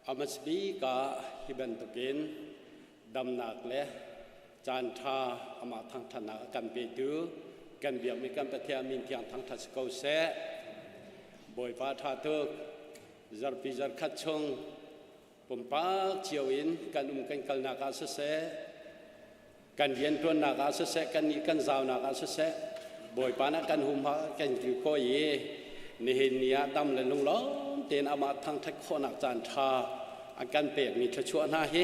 อามัสบีกาฮิบันตุกินดำนักเละจานทาอามาทางธนากันไปดูกันเบียงมีกันประเทศมินเทียงทางทัศกเสบอยฟ้าทาตุกจารพิจารคัดชงปุ่มปากเชียวอินกันกันกัลนากาเสกันเย็นตัวนากาเสกันนี้กันสาวนากาเสบอยปานักกันหุมพากันจิโกยนี่เห็นเนียดำเลยลุงล้อมเต็นอามาทางทักขนักจานทาอาการเปียกมีชั่วชั่วหน้าเฮ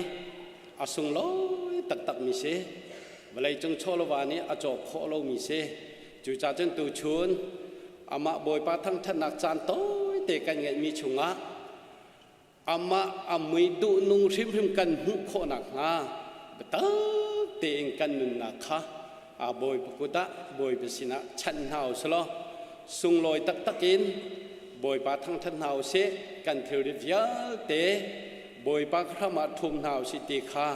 อาสุงล้อยตักมีเสเวลาจงโชลวานี้อาจอบโคโลมีเสจู่จ่าจนตูชุนอามาบอยปาทางถนักจานโต้เตกันเงมีชุงะอามาอาไม่ดูนุ่งริมกันหุโคนักงาเบตักเตงกันนุนนักค่ะอาบอยปกุดะบอยเปสินะชันเฮาสโลสุงลอยตักกินบอยปาทางทันเฮาเสกันเทริฟยาเตบอยปาขมาทุมเฮาสิติค่ะ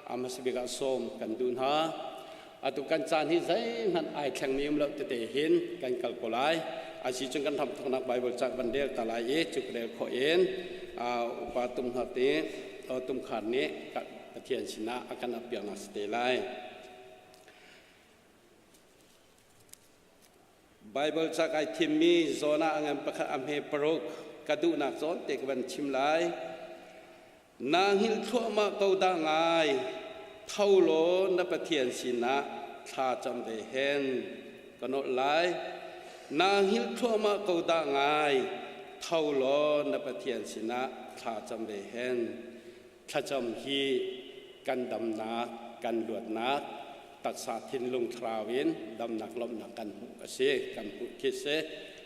อามาสบิกาสมกันดูนฮะอาตุกันจานที่ใจมันไอแข็งมีมแล้วเตเห็นกันกัลกลายอาชีจงกันทำทางนักไบเบิลจากบันเดลตาลายจุกเดลขอเอ็นอุปาตุมหัตนี้ตุมขันนี้กับประเทียนชินะอาการเปียกนัสเตลัยไบเบิลจากไอทิมมีโซนาอังเประคัมเฮปรุกกระดูนักโซนเตกวันชิมไลนางหิลทั่วมาเกาดางายเท่าโลนประเทียนชินะทาจำได้เห็นกนดไลนางหิลทั่วมาเกาดางายเท่าโลนประเทียนชินะทาจำได้เห็นข้าจำฮีกันดำนักกันหลวดนักตักสาธินลงทราวินดำนักลมนักกันหุกเสกันหุกคิดเส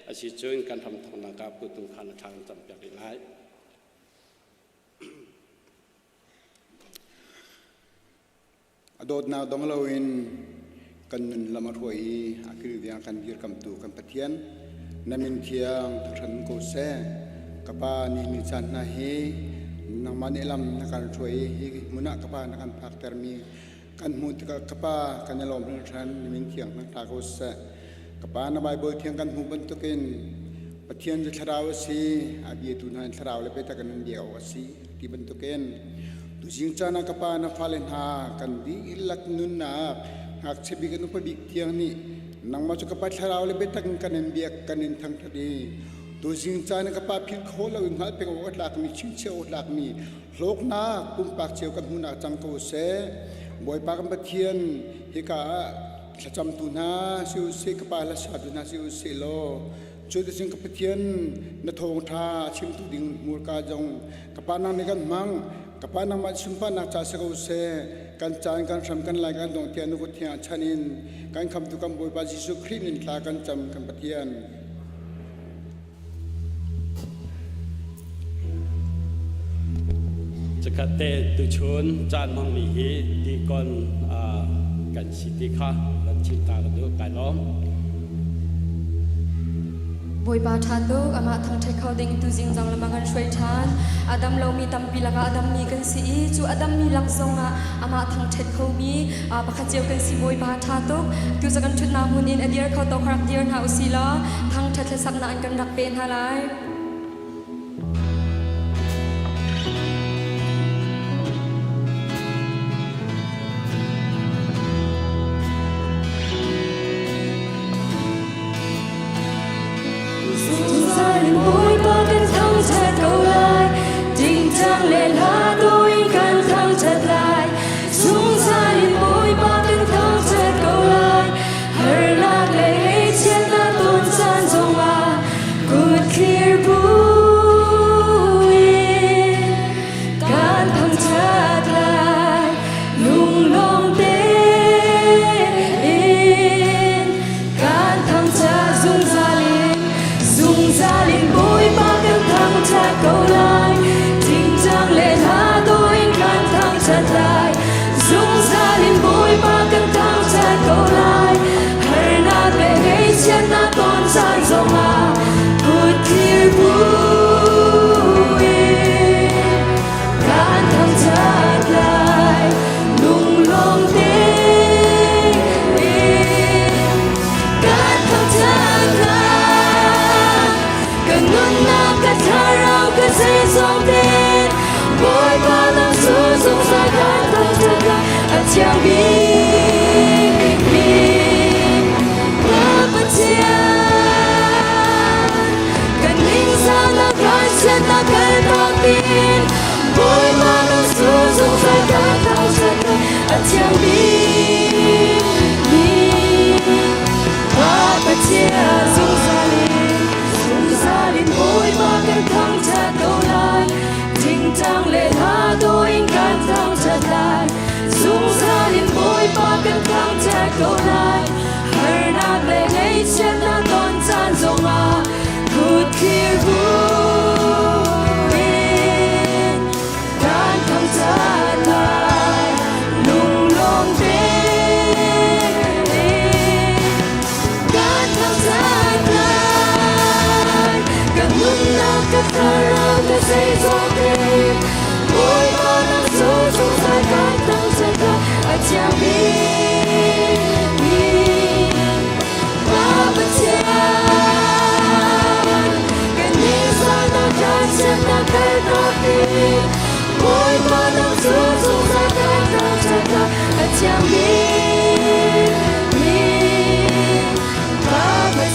อาชีจุนกันทำทางนักปุตุขันทางจำเป็นไรอดนาดงลาวินกันละมาถวยอาคิริยังกันยืดกำตูกันปะเทียนนามินเทียงทันโกเซกปานินิจันนาเฮนังมันเอลัมนักการถวยมุนักกปานักการพักเตอร์มีกันมุตกปากันยลอมเรื่องทันนามินเทียงนักตาโกเซกปานาบายโบเทียงกันหูบรรทุกินปะเทียนจะทราวสีอาบีตุนันทราวเลเปตกันนันเดียวสีที่บรรทุกินตุจิงจานักปานาฟาเลนหากันดีลักนุนนักหากเชบิกันอุปบิกเทียงนี้นังมาจุกปาทราวเลเปตกันนันเบียกันนันทั้งทะเลตุจิงจานักปาพิลโคลาวินหัดเป็นวัดหลักมีชิงเชียวหลักมีโลกนาปุ่มปากเชียวกันหูนักจังโกเสบอยปากันปะเทียนฮิกาจำตุนาซิวเสกปาลาชาตุนาซิวเสโลช่วยตัวสิงกับเทียนนทงทาชิมตุดิงมูลกาจงกับปานังในกันมังกับปานังมาชิมปานักจ่าเสกอุเสกันจานกันทำกันลายกันดงเทียนนุกเทียนชานินกันคำตุกำบวยปาจิสุครีนินทากันจำกันปะเทียนจะกัดเตตุชนจานมังมีฮีดีก่อนกันสิติค่ะกันชิตากันดูกันล้อมบอยบาทานดูอามาทางเทคเขาดิ่งตุจิงจังละมังกันช่วยทานอาดัมเรามีตัมปีละกอาดัมมีกันสีจูอาดัมมีลักซงอามาทางเทคเขามีปะขเจียวกันสีบอยบาทานดูตุจะกันชุดนามุนินอเดียร์เขาตกรักเดียร์หาอุศิลาทางเทคสักนานกันรักเป็นฮาไลClear chàng biết mình và bất cần mình ra là cái chân là cái đầu tiên mỗi mà nó sử dụng ra cả thao chân chàng biết mình và bất dùng gia đình mỗi mà cần thăng chặt đầu lại chính trang lệ tha tôi cần thăng chặt lại dùng gia đình mỗi mà cần thăng chặt đầu lại hãy nạp lệ ngay chết là tôn chan rộng à cút kia vui đang thăng chặt lại nung lòng đến đang thăng chặt lại cần mừng nào cất thở ra cái dây gió đêm mỗi mà đang sâu trong dài cái thăng chặt lại chàng biết và bất cần nghĩ ra nó cái chân là cái đầu tiên mỗi mà đang sâu trong dài cái thăng chặt lại chàng biết và bất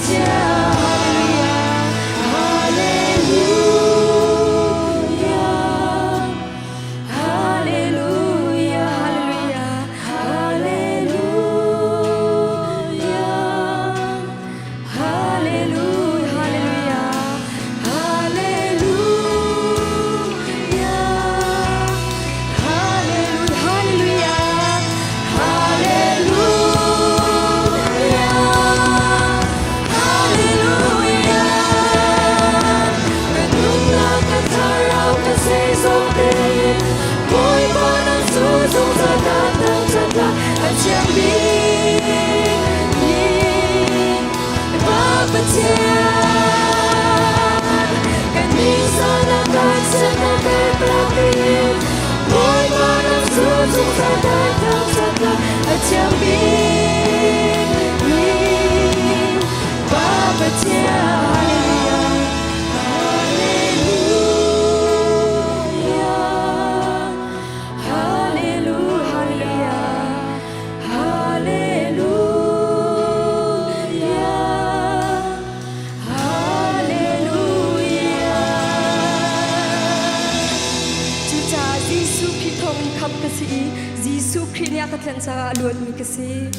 sa luat mi kasi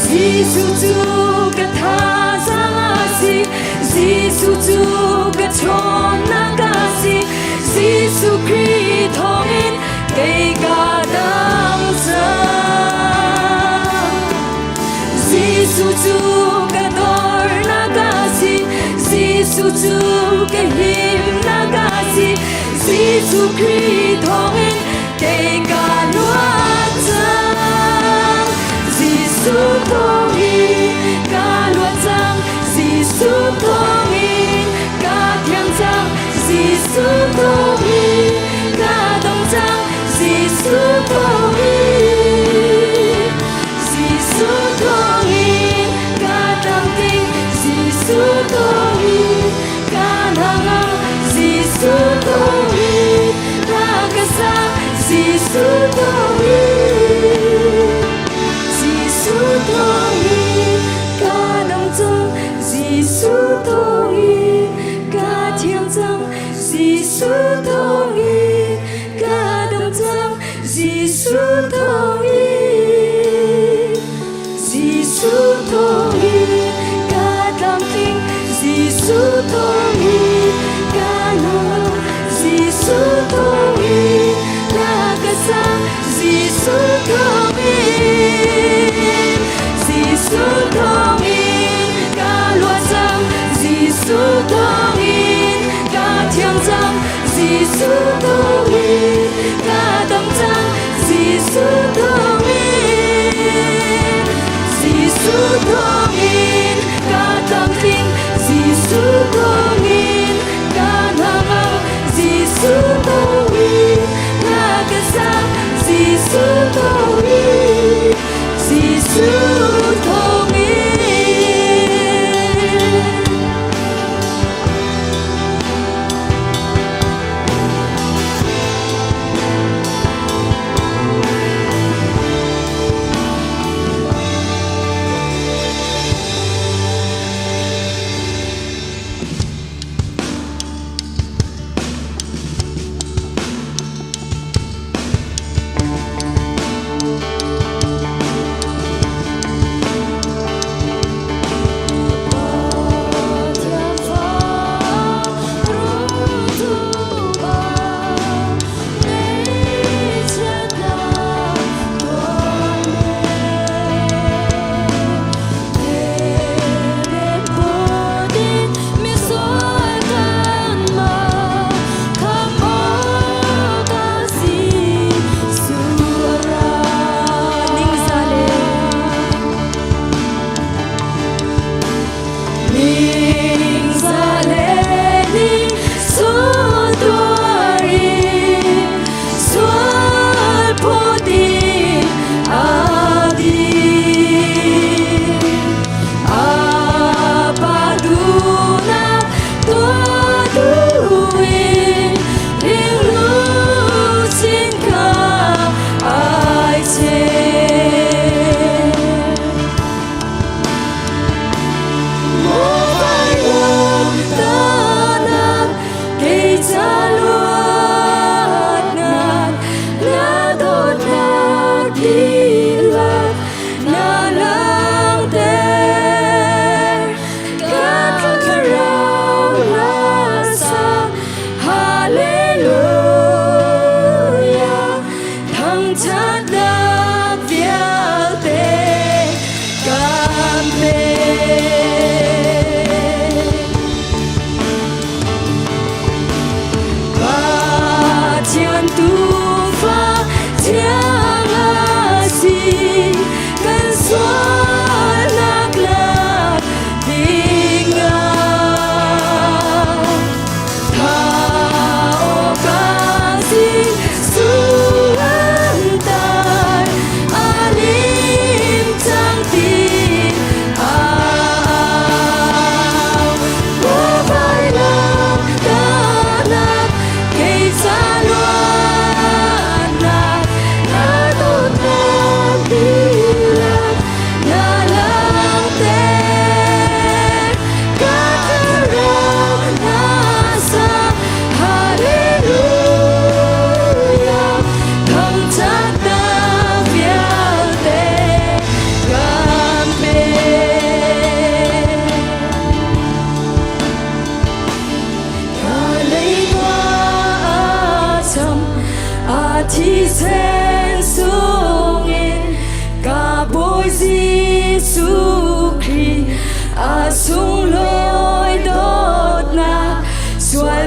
Hãy subscribe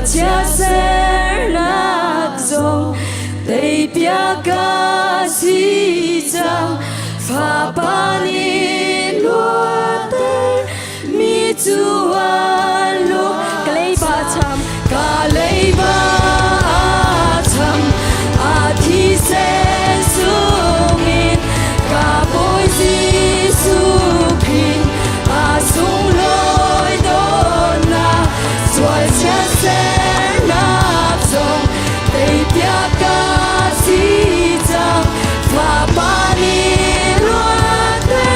chia sẻ nạc dòng tây bia ca si chang pha pa ni lua te mi chu a lu ka lei ba cham a thi se sungin ka boy si su pin a sung loi don na suai chia sẻ nạc dòng tây bia ca si chang pha pa ni lua te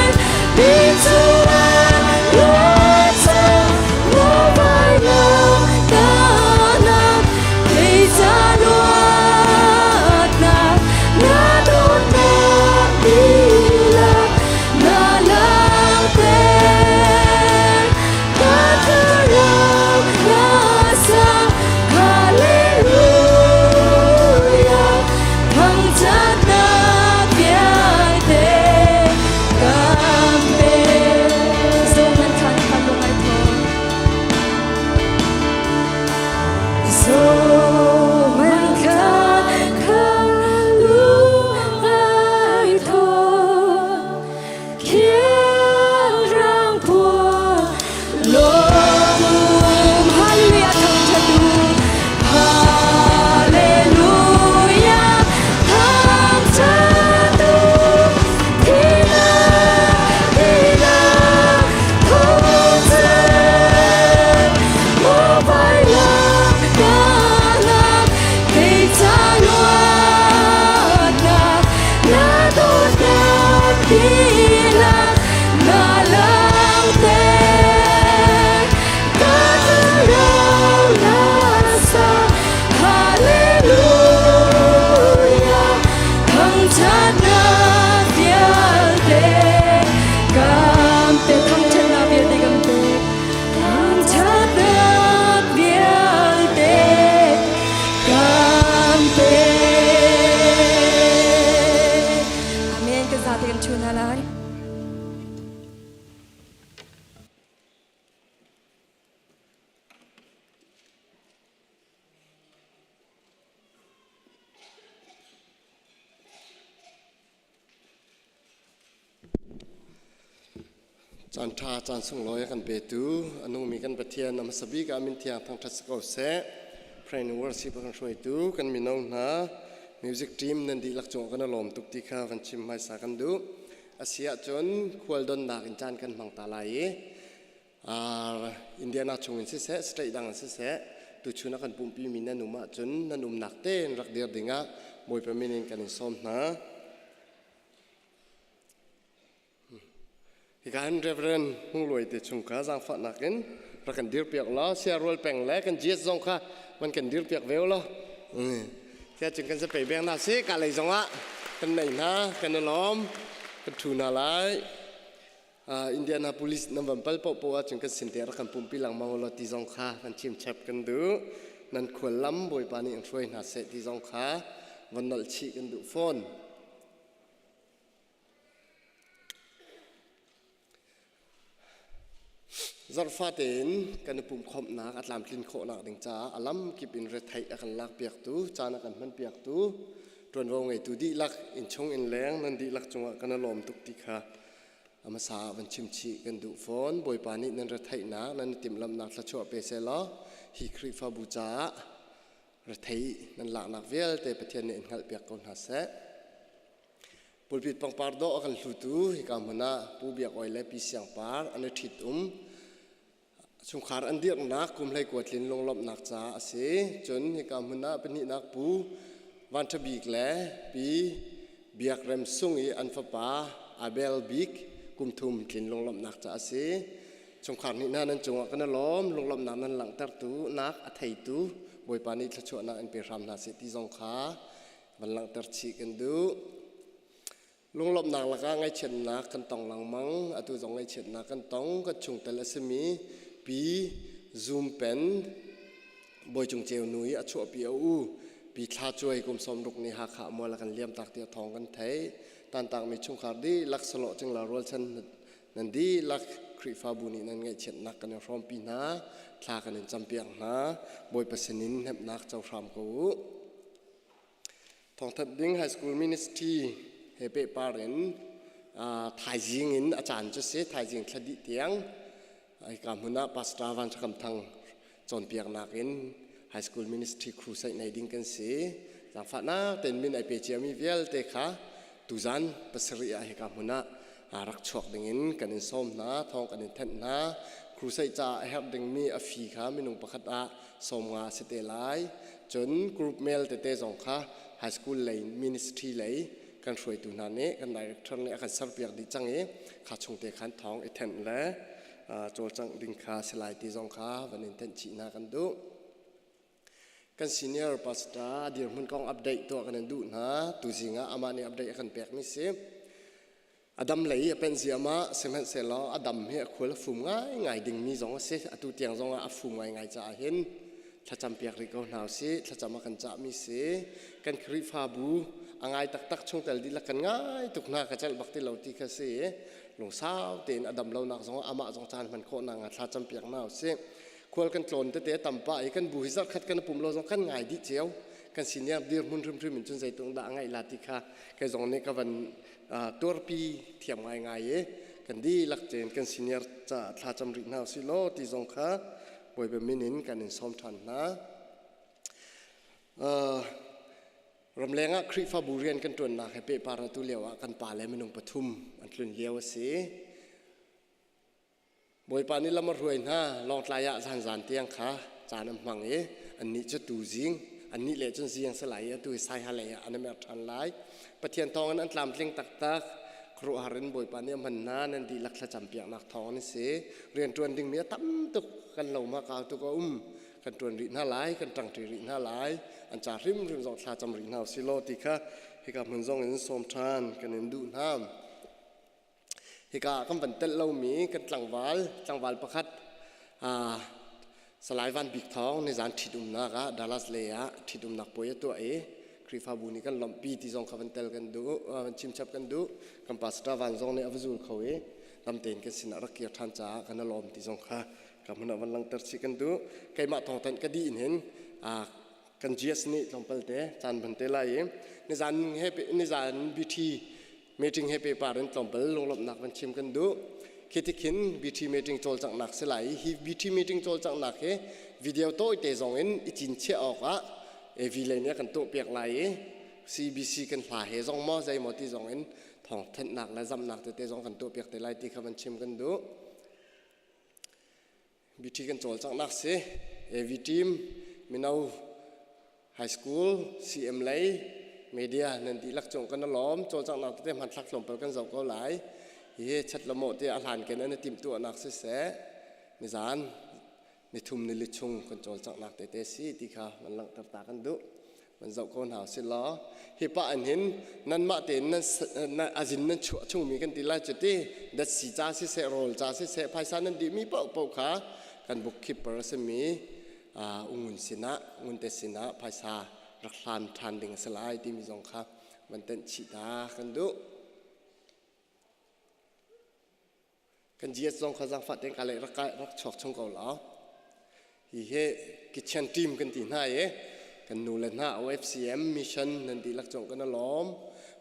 จานทาจานส่งลอยกันเปตูอนุมีกันปะเทียนนำสบีกามินเทียงทางทัศกเสะเพลงวอร์สิบกันช่วยตูกันมีน้องนะมิวสิกทีมนันดีลักจงกันลมตุกติคาวันชิมไม่สากันดูอาเซียจนควลดนดักอินจานกันมังตาลายอินเดียนาชงอินสิเสะสเตย์ดังอินสิเสะตุชุนักกันปุ่มปีมินันุมาจนนันุมนักเต้นรักเดียร์ดิ่งะมวยประมินินกันอินซ้อมนะการเรียบเรียนมุ่งลอยติดชงข้าจางฝันนักกันรักกันดีร์เปียกล้อเสียรัวแปลงแหลกกันเจี๊ยบจงข้ามันกันดีร์เปียกเวลล้อแค่จึงกันจะไปแบ่งหน้าเสียกันเลยจงอ่ะกันไหนนะกันล้อมกันทูน่าไลอินเดียนาโพลิสนั่นวันเปิลปอจึงกันสินเดียร์กันปุ่มปีหลังมาวันละที่จงข้ากันชิมเช็บกันดูนั่นควรล้ำบ่อยปานี่ช่วยหน้าเสียที่จงข้าวันนั้นชีกันดูฟอนจอร์ฟาเตนกันปุ่มคอมนักอัตลามคลินโคนักดิงจ้าอัลลัมกิบอินเรทัยอักันลักเปียกตูจานักันมันเปียกตูตรวนวงไอตูดีลักอินชงอินแรงนันดีลักจงวะกันลมตุกติค่ะอามาสาวันชิมชีกันดูฟอนบอยปานินันเรทัยนักนันติมลำนักละชัวเปเซลฮีคริฟาบูจ้าเรทัยนันหลักนักเวลเตปเทียนเนนหัลเปียกคนหาเซปุลปิดปังปาร์โดอักันลุตูฮิกามุนาปูเบียกออยเลปิเสียงปาร์อันนี้ทิดชุมขารอันเดียกนักกุมไลกวดลินลงลบนักจ้าเสจนฮิกามุนาเป็นนินักปูวันทบีกแลปีเบียกเรมซุงอีอันฟปาอาเบลบิกกุมทุมลินลงลบนักจ้าเสชุมขารนี่นั่นจงกันล้อมลงลบนักนั้นหลังตัดตูนักอัฐิตูบอยปานิทชวนักอันเป็นรำนาเสติจงขาบันหลังตัดชีกันดูลงลบนักละก็ไงเช่นนักกันตองหลังมังอตุจงไงเช่นนักกันตองก็ชุงแต่ละสมีปีซูมเป็นบอยจงเจวนุยอชัวปีอูปีท้าช่วยกุมสมรุกนิหาขามัวละกันเลี้ยมตักเตียทองกันไทยตันต่างมีชุงขาดีลักสโลจึงละรัวชันนันดีลักคริฟาบุนีนั่นไงเช่นนักกันพร้อมปีนาท้ากันจำเปียงนะบอยประสินินเห็บนักเจ้าพรามกูทองทัดดิ้งไฮสคูลมินิสทรีเฮเปปาเรนถ่ายจิงอินอาจารย์จะเสียถ่ายจิงคดีเตียงไอ้การมุนาปัสตาวันจะคำทังจนเปียกนักอินไฮสคูลมินิสทรีครูใส่ในดิ้งกันเสียจากฝันนะเต็นมินไอเปเจียมีเวลเตค่ะตุจันปัสริยาไอ้การมุนารักชกดิ่งกันอินส้มนะทองกันอินเทนนะครูใส่จ่าไอ้ฮับดิ่งมีอฟีค่ะมีนุ่งประคัตอาสมงาสเตลัยจนกรุ๊ปเมลเตเตจงค่ะไฮสคูลเลยมินิสทรีเลยกันช่วยตุนันนี้กันได้ทางนี้กันสับเปียกดิจังเอ๋ขาชงเตขันทองไอเทนและโจจังดิงคาสลายตีจงคาวันนี้เทนชีนากันดูกันซีเนียร์ปัสตาเดี๋ยวมันกองอัปเดตตัวกันดูนะตัวจริงอ่ะอามาเนี่ยอัปเดตกันแปลกนี่สิอดัมเลยเป็นเสียมาเซมันเสร็จแล้วอดัมเนี่ยควรฝุ่มง่ายดิ่งมีจงเสียตัวเตียงจงอ่ะฝุ่มง่ายจะเห็นถ้าจำเปียกริโกหนาวสิถ้าจำมากันจะมีสิกันคริฟาบูง่ายตักชงแต่ดีละกันง่ายตุกหน้ากระเจิดบักติเหล่าที่เขาเสียหลงเศร้าเต็นอดัมเราหนักจงอามาจงจานมันโคนางถ้าจำเปียกหนาวสิควรกันโกลนเตะต่ำไปกันบุหิซักขัดกันปุ่มเราจงกันง่ายดิเจียวกันสิเนี่ยเดือดมุนรึมรึมเหมือนจนใจตรงด่างง่ายลาติค่ะกันจงเนี่ยก็วันตัวปีเทียมง่ายกันดีลักเจนกันสิเนี่ยจะถ้าจำริหนาวสิโลที่จงค่ะบ่อยแบบมินินกันอินซ้อมทันนะรำแรงคริฟาบูเรียนกันตัวนักให้เปปาราตุเลียวกันป่าและมนุษย์ปฐุมอันคลุนเลี้ยวเสียบ่อยปานี้ละมารวยนะลองทายะจานเตียงขาจานน้ำมังอันนี้จะตูจิงอันนี้เละจนเสียงสลายตัวใส่ฮาเลยอันนี้แบบทันไลปะเทียนทองอันตามเลี้ยงตักครูหารินบ่อยปานี้มันน่านันดีลักษณะจำเปียกนักทองนี่เสียเรียนตัวดิ่งเมียตั้มตุกกันเหล่ามากาวตุกกันตัวริน่าไลกันตั้งตัวริน่าไลอันจาริมจงทาจำริน่าสิโลติค่ะให้กับมันจงอินสมทานกันอินดูน้ำให้กับคำบันเตลเรามีกันจังหวัดประคัดสลายวันบิกทองในจานทิดุมนักดาลัสเลียทิดุมนักป่วยตัวคริฟาบูนี่กันลำปีที่จงคำบันเตลกันดูชิมชับกันดูกันปัสตาวันจงในอวจูลเขาลำเต็นกันสินารักเกียรทันจ้ากันลมที่จงค่ะกับมันวันหลังตัดสิกันดูใครมาทองตันก็ดีเห็นกันเจียสนี่ลงไปเตะจานบันเตลัยในจานเฮปในจานบิธีมีจริงเฮปปาร์นลงไปลงลบนักมันชิมกันดู คิดขินบีทีมีติ้งโจลจังหนักเสลายฮีบีทีมีติ้งโจลจังหนักเฮวิดีโอโต้เตจงอินอิจินเชออกอะวิเลเนี่ยกันตัวเปียกไหล CBC กันฝ่าเฮจงมอใจหมดที่จงอินทองเทนหนักและจำหนักแต่จงกันตัวเปียกแต่ไหลที่เขาบันชิมกันดูบีทีกันโจลจังหนักเสวีทีมมินาวไฮสคูล CM ไลมีเดียนันที่ลักจงกันล้อมโจลจังหนักแต่มันทักลงไปกันเจ้าก็หลายเฮ้ชัดละโมดที่อาหารกันนั้นติมตัวหนักเสียนิสานนิทุ่มนิลิชงคนโจลจังหนักแต่สีที่เขามันหลังตัดตากันดูมันเจ้าคนหาสิล้อเฮปะอันเห็นนั่นมาเต็นนั่นอาจินนั่นช่วงมีกันตีไล่จุดที่ดัชสีจ้าสิเสโรลจ้าสิเสภายสารนั้นดีมีเป่าขากันบุกขิปประสมีองุ่นสินะองุ่นเตสินะภายสารักลานทานดิ่งสลายที่มีสองครับมันเต็นชิดากันดูกันจีเอสจงข้าจังฟัดเองอะไรรักชอกชงเก่าแล้วฮีเฮกิจชันทีมกันตีหน้ากันนูเลนหน้าเอา FCM มิชชั่นนั่นดีลักจงกันล้อม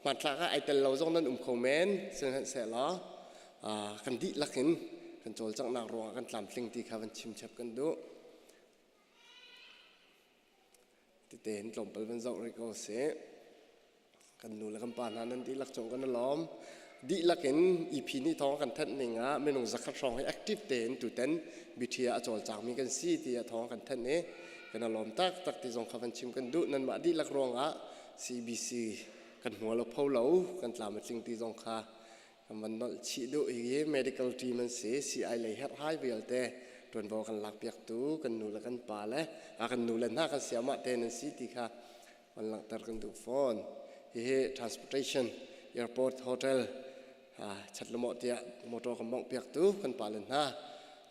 มาทลากไอเตลเราจงนั้นคอมเมนต์ซึ่งเสร็จแล้วกันดีลักเห็นกันโจลจังนักร้องกันตามสิ่งที่เขาบันชิมชับกันดูที่เห็นลมไปเป็นจอกริโกเสกันนูเลกันปานนั้นดีลักจงกันล้อมดีลักเห็นอีพีนี้ท้องกันทัดหนึ่งไม่ลงสักครั้งให้แอคทีฟเต็นตุเต็นบิทีอาโจลจากมีกันซีที่ท้องกันทัดนี้กันล้อมตักที่จงเขาบันชิมกันดูนั่นมาดีลักร้องCBC กันหัวเราเผาเหลากันตามมาสิ่งที่จงเขามันนอลชีดูอีก medical team มันเสีย CI เลยฮัดหายไปแล้วแต่ตรวจบอกกันหลักเปียกตู้กันนูละกันป่าเลยกันนูละหน้ากันเสียมาเตนันสิที่ค่ะมันหลังตัดกันดูโฟนtransportation airport hotelชัดละหมดที่มอเตอร์กันบ้องเปียกตู้กันป่าเลยนะ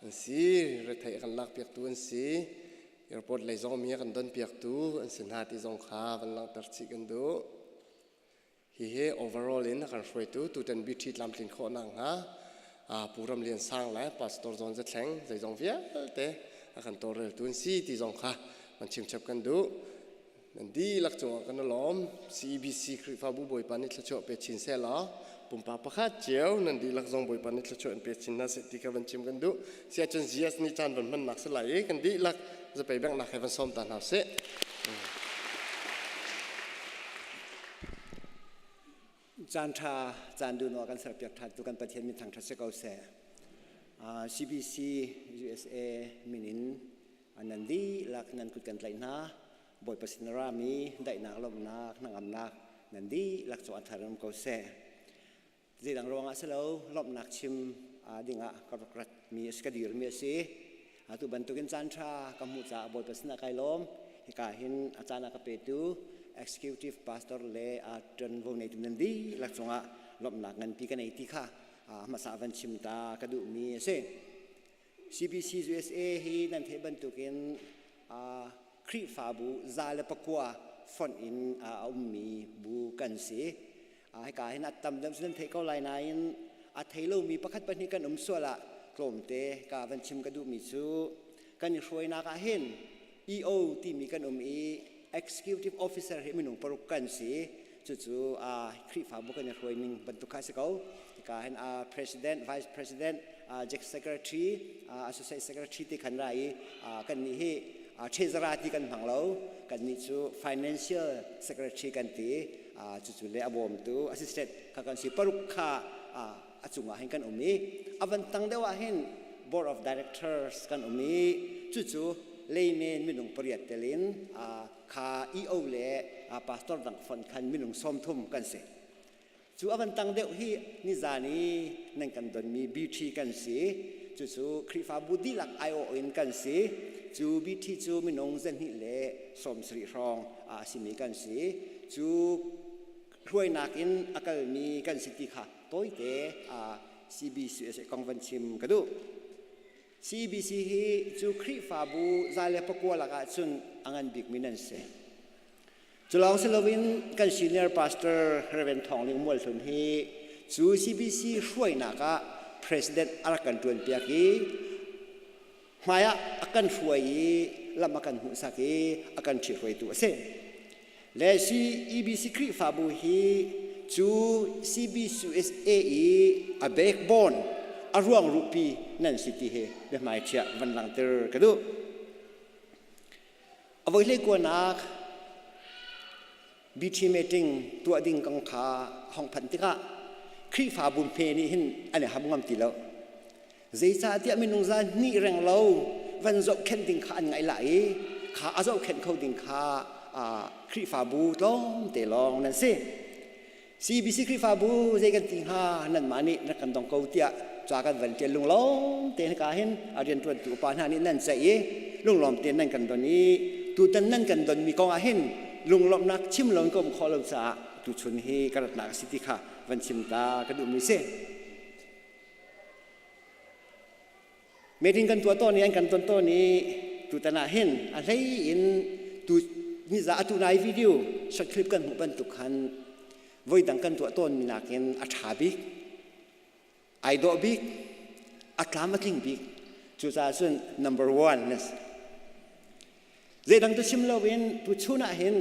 อันสิรถไถกันหลักเปียกตู้อันสิ airport เลยจงมีกันต้นเปียกตู้อันสินหาที่จงขามันหลังตัดสิกันดูoverall เองนักการช่วยตัวเต็นบิทีลำลินโคนังฮะผู้รำเรียนสร้างแล้วปัสตอร์จอนจะแข็งใจจงเวียแต่กันตัวเรือตัวนี้ที่จงค่ะมันชิมชับกันดูนั่นดีลักจงกันล้อม CEBC คริฟ้าบุบอยปานิทละโชเปชินเซลล์ปุ่มปาปะขัดเจียวนั่นดีลักจงบอยปานิทละโชเปชินน่าเสติกันชิมกันดูเสียจน GS นี่จานมันหนักสลายกันดีลักจะไปแบ่งหนักให้มันซ้อมตานหาเสจานทาจานดูนอกันสลับจากทัดตุกันประเทศมีทางทัศเกาเสCBC USA มินินอันนั้นดีลักนั้นคุยกันไหลนะบ่อยประสิทธิ์รามีได้นักลมนักนักอำนักนั่นดีลักจอดทารุณเกาเสจีดังรองอาเซลลบนักชิมดิ่งกับกระมีสกัดยืมมีสิตุบันตุกินจานทากำมุจ่าบ่อยประสิทธิ์ไกลลมฮิกาหินอาจารย์นักเปตูExecutive Pastor เลยจนวันนี้นั่นดีลักษณะลบหนักเงินปีกันในที่ค่ะมาสาวันชิมตากระดูมีเซ่ CBC USA ฮีนั่นเทบันตุกินครีฟาบูซาเลปกัวฟอนอินมีบูกันสิให้การให้นัดตำดำสุนันเทก็ไลน์นั้นอาเทโลมีประคัดปนิกันส่วนละกลมเตกาวันชิมกระดูมีซูกันช่วยนักเห็น EO ที่มีกันExecutive Officer ให้มีหนุ่มปรุกันสิจู่ๆคริฟ้าบุกันจะรวยนิ่งบรรทุกข้าศึกเอาการเห็นPresident Vice President Executive Secretary Associate Secretary ที่ขันไรกันนี่ให้Treasurer ที่กันผังเรากันนี่จู่ Financial Secretary กันที่จู่ๆเลยอบอมตัว Assistant กันสิปรุข้าจุงให้กันมีวันตั้งเดียวเห็น Board of Directors กันมีจู่ๆเลยเมนมีหนุ่มปริยัติเลินข้าEOเล่พาสตอร์ดังฟันขันมีหนุ่มซ้อมทุ่มกันเสียจู่วันตั้งเดียวฮีนิจานีนั่งกันดนมีบิวตี้กันเสียจู่คริฟ้าบุดีลักIONกันเสียจู่บิวตี้จู่มีหนุ่มเซนฮิเล่ซ้อมสรีรองสิมีกันเสียจู่รวยนักอินอักมีกันสิติค่ะตัวเตCBC กองวันชิมกระดูCBC ฮีจู่คริฟ้าบุซาเลปกัวลักจุนอังอันบิกมินันเซจุลองเซลวินกัน Senior Pastor เรเวนทองลิงมวลสุนฮีจู่ CBC ช่วยนักPresident อารักันตวนเปียกีหมายอากันช่วยลำอากันหุ่นสักีอากันช่วยตัวเซและ CEBC คริฟ้าบุฮีจู่ CBC USA a backbone อร่วงรูปีนั่นสิที่เหเดี๋ยวหมายเชื่อวันหลังเตอร์ก็ดูเอาไว้เลยกว่านักบีทีเมติ้งตัวดิ่งกังขาห้องพันธิกะครีฟ้าบุญเพนี่เห็นอันนี้ทำงามตีแล้วเจ้าจ่าที่มีนุ่งจานนี่แรงเราวันจบเข็นดิ่งขาอันไงไหลขาอาจจะเข็นเขาดิ่งขาครีฟ้าบูลองเตลองนั่นสิ CEBC ครีฟ้าบูเจ้ากันดิ่งขานั่นมานี่นักการต้องเขาเตี้ยจากกันวันเจลุงลองเตนการเห็นอาเรียนตัวตัวปานนี่นั่นใส่ลุงลองเตนนั่นกันตอนนี้ตัวตันนั่นกันตอนมีกองอาเห็นลุงลองนักชิมลองก็มขอลงสาตุชนฮีกระดักสิทธิค่ะวันชิมตากระดูมิเซเมดินกันตัวต้นนี้อันกันต้นนี้ตุตนาเห็นอะไรอินตุนิจาตุนายวิดีโอสักคลิปกันหุบันตุกันไว้ดังกันตัวต้นมีนักเห็นอัฐาบิกไอดอบิกอัตลามักลิงบิกจุดสาสุน number one นั่นเจดังตัวชิมเราเห็นตุชุน่าเห็น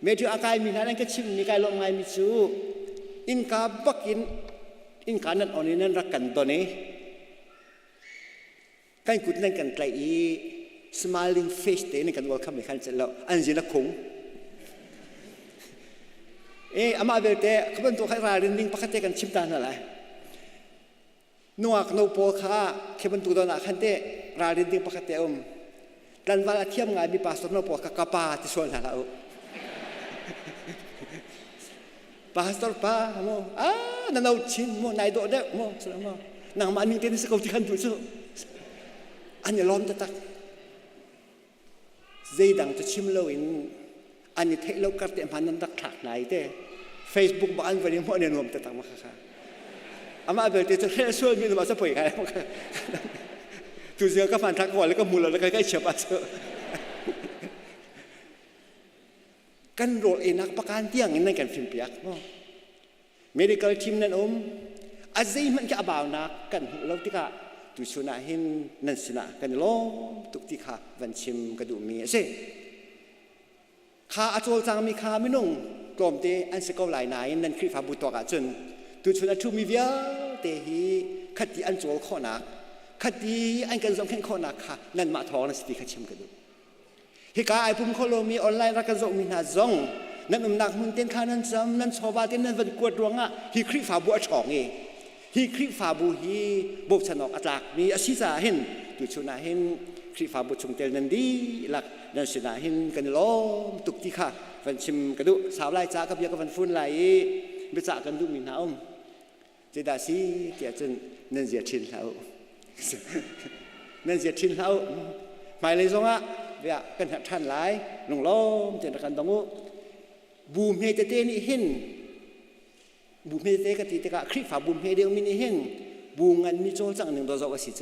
เมื่อที่อากาศมีนั้นก็ชิมนี่กายลงไงมิจูอินกาบักอินกานั่นอันนี้นั่นรักกันตัวนี้กันกุดนั่นกันไกลอี smiling face เตนี่กัน welcome ในขันเสร็จแล้วอันนี้นักคงอามาเบลเต้เขาเป็นตัวใครราเรนดิ้งปกติกันชิมตานั่นแหละนัวโนโปค่ะเขาเป็นตัวโดนขันเต้ราเรนดิ้งปกติdan wala tiam nga bi pastor no po kakapa ti sol na lao pastor pa mo nanaw chin mo nai do de mo sala mo nang maning tin sa kauti kan tu so ani lom ta tak zeidang to chim lo in ani thei lo kar te manan dak thak nai te facebook ba an vani mo ne nom ta tak ma kha ama bel te to sol mi no ma sa poi kai tuเสียก็ฟันทักก่อนแล้วก็มุลแล้วก็ใกล้เฉียบอ่ะกันโรดเอนักประการเที่ยงนั่นกันฟิล์มเปียกเนาะ medical team นั่นอาศัยมันจะบ่าวนักกันเราที่กะตุชนะเห็นนั่นสินะกันล้อตุกที่ข้าวันชิมกระดูมีเช่ข้าอาจจะมีข้าไม่นุ่งกลมเตอันสกอลหลายนายนั่นคือฟ้าบุตรกะจนตุชนะทูมีเวียเตหีขัดที่อันโจลข้อนักคดีอันกันสมแข่งข้อนักค่ะนั่นมาท้องนั่นสติขชิมกันดูเหตุการณ์ไอ้พุ่มโคโลมีออนไลน์รักกันสมีนาซองนั่นมันหนักมึงเต้นข้านั่นซ้ำนั่นชาวบ้านเต้นนั่นวันกวดดวงอ่ะฮีคริฟาบัวช่องฮีคริฟาบูฮีบุกสนอกอัตลักมีอาชีพเห็นตุชนาเห็นคริฟาบุชงเตลนันดีหลักนั่นชนะเห็นกันล้อมตุกที่ค่ะวันชิมกันดูสาวไล่จ้ากับยากับวันฟุ้นไหลไปจ้ากันดูมีน้ำเจดาซีเกี่ยจนนั่นเสียชินแล้วนั่นเสียทิ้งเขาหมายเลยสงะเดี๋ยวกันท่านหลายลงล้อมเจตกันตรงนู้บูมเฮเตเตนี่เห็นบูมเฮเตกติเตกะคลิปฝาบูมเฮเดียวมินิเห็นบูงันมิโจจังหนึ่งตัวจะสิโจ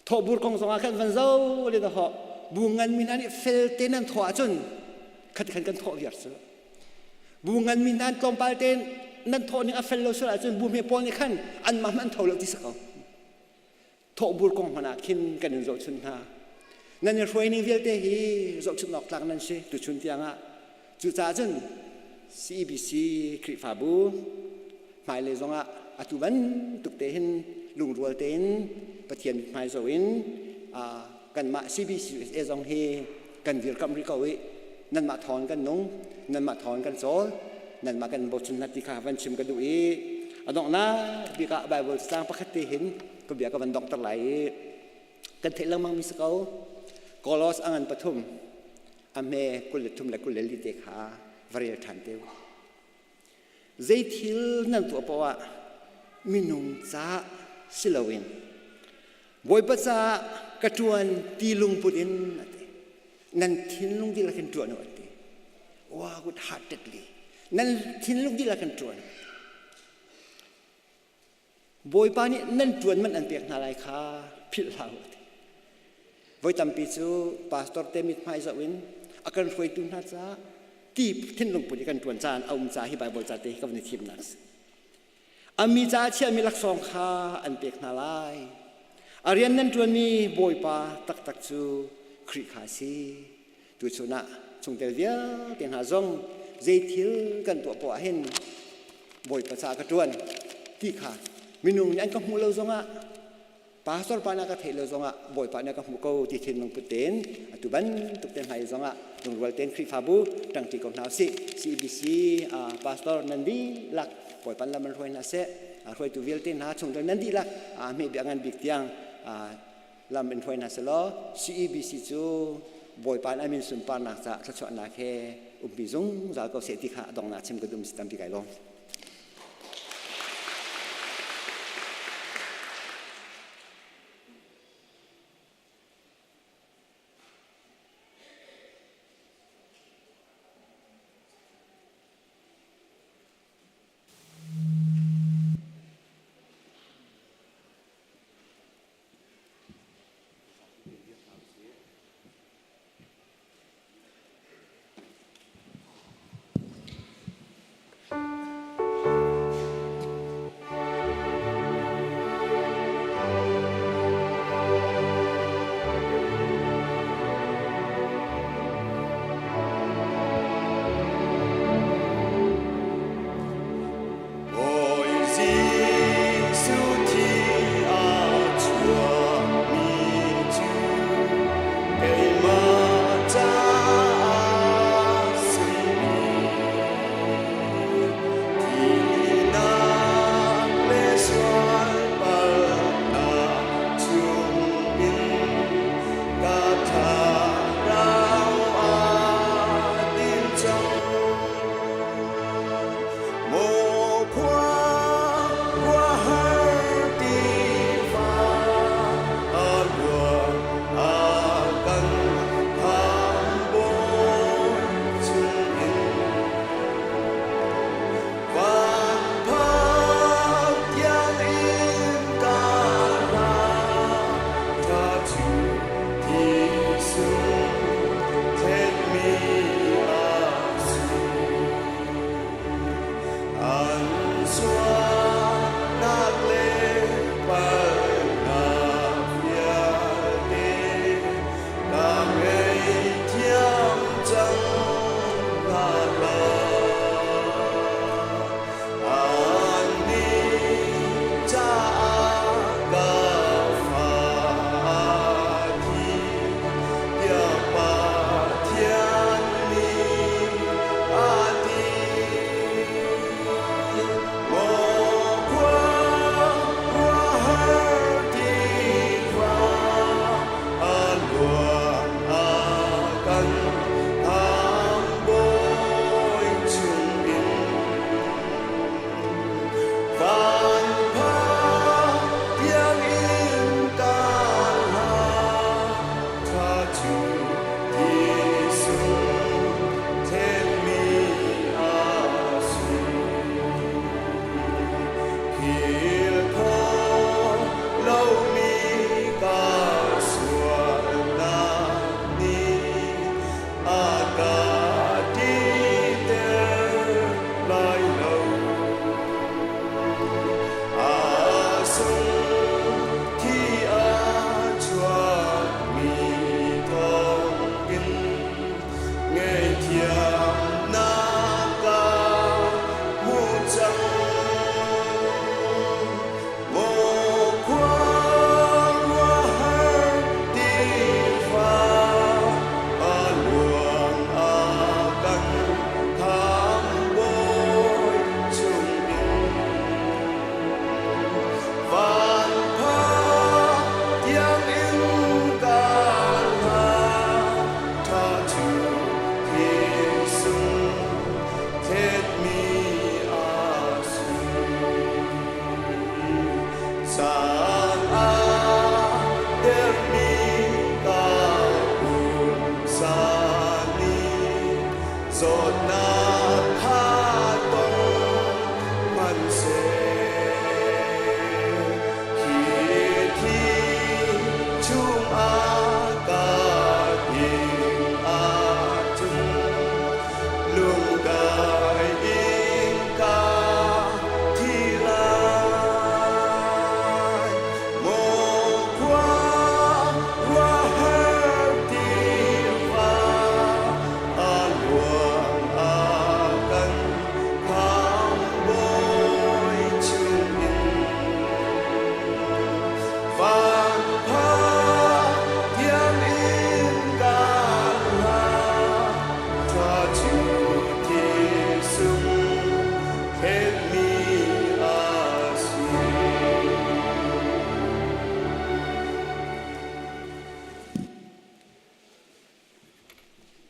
ทบุรกงสงะกันวันเจ้าเลยนะฮะบูงันมินันเฟลเตนันถั่วจนขัดกันถั่วเยอะสุดบูงันมินันกลมปาเตนนั่นโทนี่อัฟเฟลโลสุดจนบูมเฮปอนี่ขันอันมันเท่าเราที่สักทบุรกงพนักขินกันในโจชุนฮานั่นเนี่ยช่วยนี่เวลเตฮีโจชุนนอกหลังนั่นสิตุชุนที่ยังอ่ะจุดจ้าจน CEBC คลิปฟาบูหมายเลยสงอ่ะอัตุบันตุกเตหินลุงรัวเตนปะเทียนหมายโซอินกันมา CEBC สงเฮกันวิลกัมริกาวินั่นมาถอนกันนงนั่นมาถอนกันโซนั่นมากันบทชุนนัติขาวันชิมกันดูอีอดอกนะบิกะไบเบิลสร้างปะคัตติหินก็เบียกับวันดอกตะไหลกันเทลังมังมิสเกากอลอสอันปฐุมอเมกุลทุมและกุลลิเตขาวรีทันเตวเจทิลนั่นตัวปะมินุงจ้าสิลวินบอยปัจจากระจวนตีลุงปุรินนั่นทิ้งลุงที่ละกันจวนวัดเตว้ากุดฮาร์ดเด็ดลีนั่นทิ้งลุงที่ละกันจวนบอยปานี่นั่นจวนมันอันเปียกนาลายคาพิลาวบอยจำปีจูพาสตอร์เตมิดไมซ์วินอาการรวยตุนนาจ้าที่ทิ้งลุงปุริกันจวนจานเอาจ้าให้ใบบอยจ่าเตกับในทีมนักอามีจ้าเชื่อมีลักษณะคาอันเปียกนาลายอาเรียนนั่นจวนมีบอยปาตักจูคริคาซีตัวชนะชงเตลเวียเตียงหาซงเจทิลกันตัวปอเห็นบอยภาษากระจวนที่ขา minung yan ka mu lo zonga pastor pa na ka thelo zonga boy pa na ka mu ko ti thin nong puten atuban tukten hai zonga nong wal ten khri fabu tang ti ko na si CEBC pastor nandi lak boy pan lam roi na se roi tu vil ten ha chung nandi lak me bi angan bik tiang lam in roi na se lo CEBC chu boy pan amin sun pa na sa thachwa na khe ubi zong za ko se ti kha dong na chim ko dum sitam ti kai lo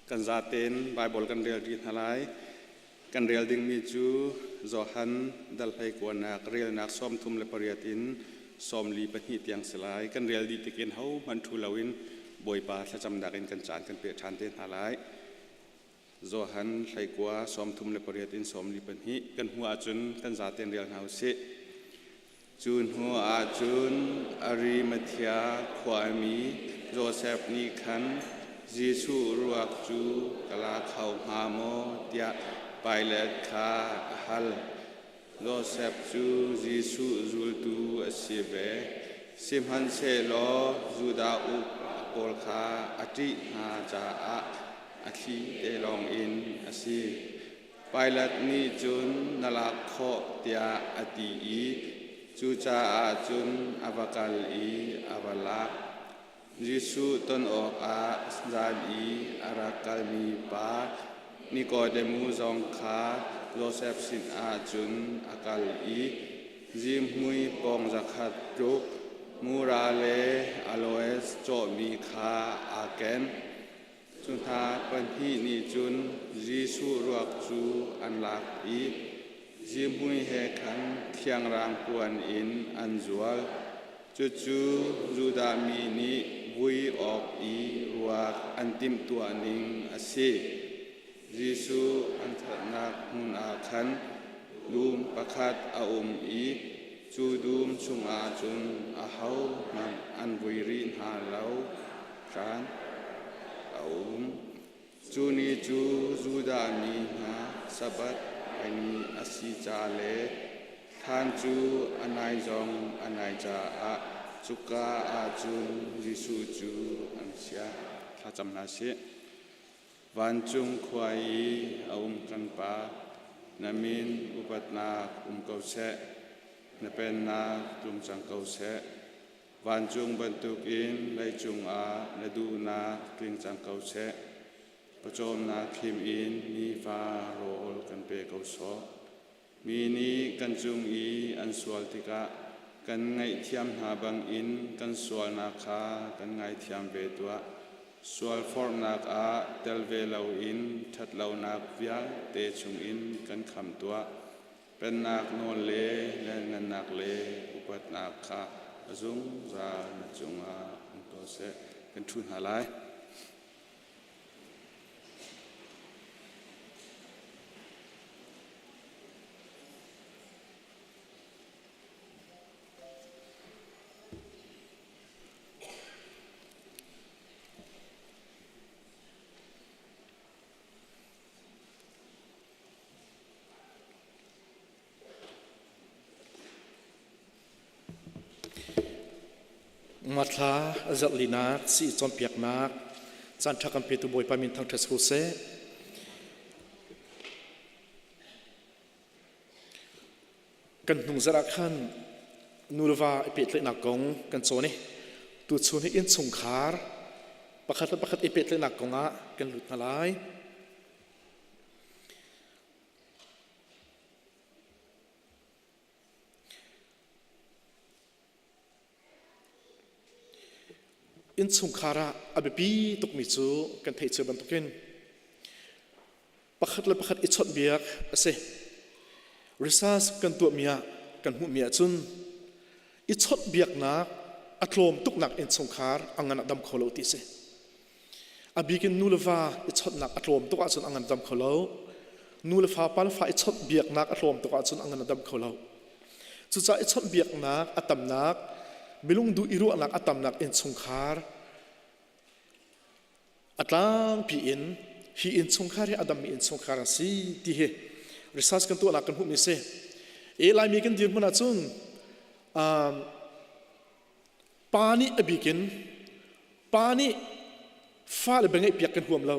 กันซาเตนไบเบิลกันเรียลดีทลายกันเรียลดิ่งมีจูจอหันดัลไพกวนนักเรียลนักซ้อมทุ่มเลปเรียตินซ้อมลีปนิเตียงสลายกันเรียลดีติกินเฮามันทูลาวินบอยปาและจำดักอินกันจานกันเปียชันเตนทลายจอหันไพกว่าซ้อมทุ่มเลปเรียตินซ้อมลีปนิกันหัวจุนกันซาเตนเรียลเฮาเซจูนหัวจุนอาริมัธยาความีโจเซฟนีคันเยซูรัวจูกลาเขาฮาโมเตียไปเลตคาฮัลโจเซฟจูเยซูจูลตูอสิเบซิมฮันเซโลจูดาอุโกลคาอติฮาจาอะอคีเตลองอินอสิไปเลตนีจุนนลาโคเตียอติอีจูจาอาจุนอวกาลอีอวลายิสุตนออกอาซาบีอารักามีปานิโคเดมูซองคาโจเซฟสินอาจุนอากาลอีจิมมุยปองจักขัดจุกมูราเลอโลเอสโจมีคาอาเกนจุนทาปันฮีนิจุนยิสุรวกจูอันลักอีจิมมุยเฮคันเทียงรางปวนอินอันจวลจูจูดามีนีวุยออกอีว่าอันติมตัวนิงอาศัยยิสุอันทนักมุนอาคันดูมประคัดอาอุมอีจูดูมชุงอาจุนอาเฮามันอันวุยรินหาเลากันอาอุมจูนีจูดามีนาสับัดอันอาศิจาเลท่านจูอันไหนจงอันไหนจาอาจุกาอาจุนยิสุจูอันเสียถ้าจำนาเสียวันจุงควายอาอุมกันปานามินอุปัตนาเกาเสนเป็นนาตุมจังเกาเสวันจุงบรรทุกอินไลจุงอาเนดูนากลิงจังเกาเสประโจมนาคิมอินนีฟาโรลกันเปเกาโซมีนี้กันจุงอีอันสวลติกะกันไงเทียมหาบังอินกันสวลนาคากันไงเทียมเวตัวสวลฟอร์นักอาเตลเวลาอินทัดเหลานักวิาเตชุงอินกันคำตัวเป็นนักโนเลและเงินนักเลอุปัตนักคาจุงจาณจุงอาอันโตเสกันทุนหาไลมาทาจัดลีนักสีจอมเปียกนักจันทกันเปตุบอยปามินทางเทสโกเซกันหนุ่งจรักขันนูรวาเปิดเลนักกงกันโซนี่ตัวโซนี่อินสงขารประคัดเปิดเลนักกงอ่ะกันหลุดนาลายอินสงขาระอเบบีตุกมิจูกันเทเจบันตุกินประคัดอิชดเบียกเสริซาสกันตัวเมียกันหูเมียจุนอิชดเบียกนักอัตโลมตุกนักอินสงขารอังนักดำโคโลติเสอบีกินนูเลฟาอิชดนักอัตโลมตุกอาจุนอังนักดำโคโลนูเลฟาปัลฟาอิชดเบียกนักอัตโลมตุกอาจุนอังนักดำโคโลจุจ้าอิชดเบียกนักอัตมนักมิลุงดูอิรุนักอัตมนักอินสงขารอัตลังปีอินฮีอินสงขารให้อดัมมีอินสงขารสิที่เฮริซาสกันตัวนักกันหุมิเซลายมีกันดีมันอาจุนปานีอบิกินปานีฟ้าเลยเป็นไงเปียกกันหัวมเรา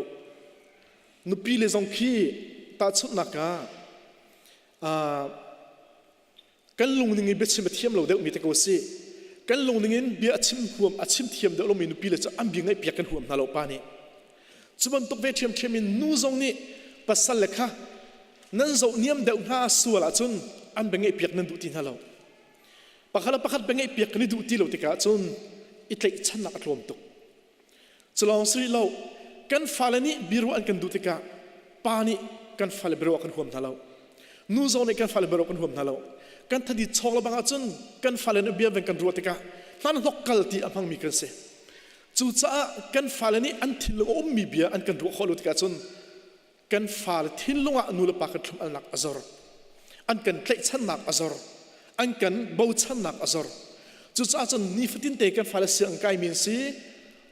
นุปีเลยจงคีตาชุดนักกันลงนึงเบ็ดชิมเทียมเราเด็กมีแต่กูสิกันลงนึงเบียชิมหัวชิมเทียมเด็กเรามีนุปีเลยจะอันเบียงไงเปียกกันหัวมนาเราปานีจุบันตกเวทีเทียมินนูจงนี่ภาษาเล็กค่ะนั่นจะเนียมเด็กหน้าสัวละจุนอันเป็นไงเปียกนั่นดูที่นั่นเราประคัดเป็นไงเปียกนี่ดูที่เราติกาจุนอิตเลยฉันนักรวมตุกจะลองสิเรา กันฟ้าเลนี่บิรุอันกันดูติกะปานี่กันฟ้าเลบิรุกันห่วมทะเลนูโซนี่กันฟ้าเลบิรุกันห่วมทะเลกันทัดดิชองละบางจุนกันฟ้าเลนเบียเป็นกันรัวติกะนั่นลกกัลตีอภังมีกันเสจู่จ้ากันฟ้าเลนี่อันทิลงมีเบียอันกันรัวขอลุติกะจุนกันฟ้าเลทิลงอ่ะนูเลปากันทุมอันนักอัจรอันกันเคล็ดชันนักอัจรอันกันบ่าวชันนักอัจรจู่จ้าจุนนี่ฟิตินเตกันฟ้าเลเสียงไกมินซี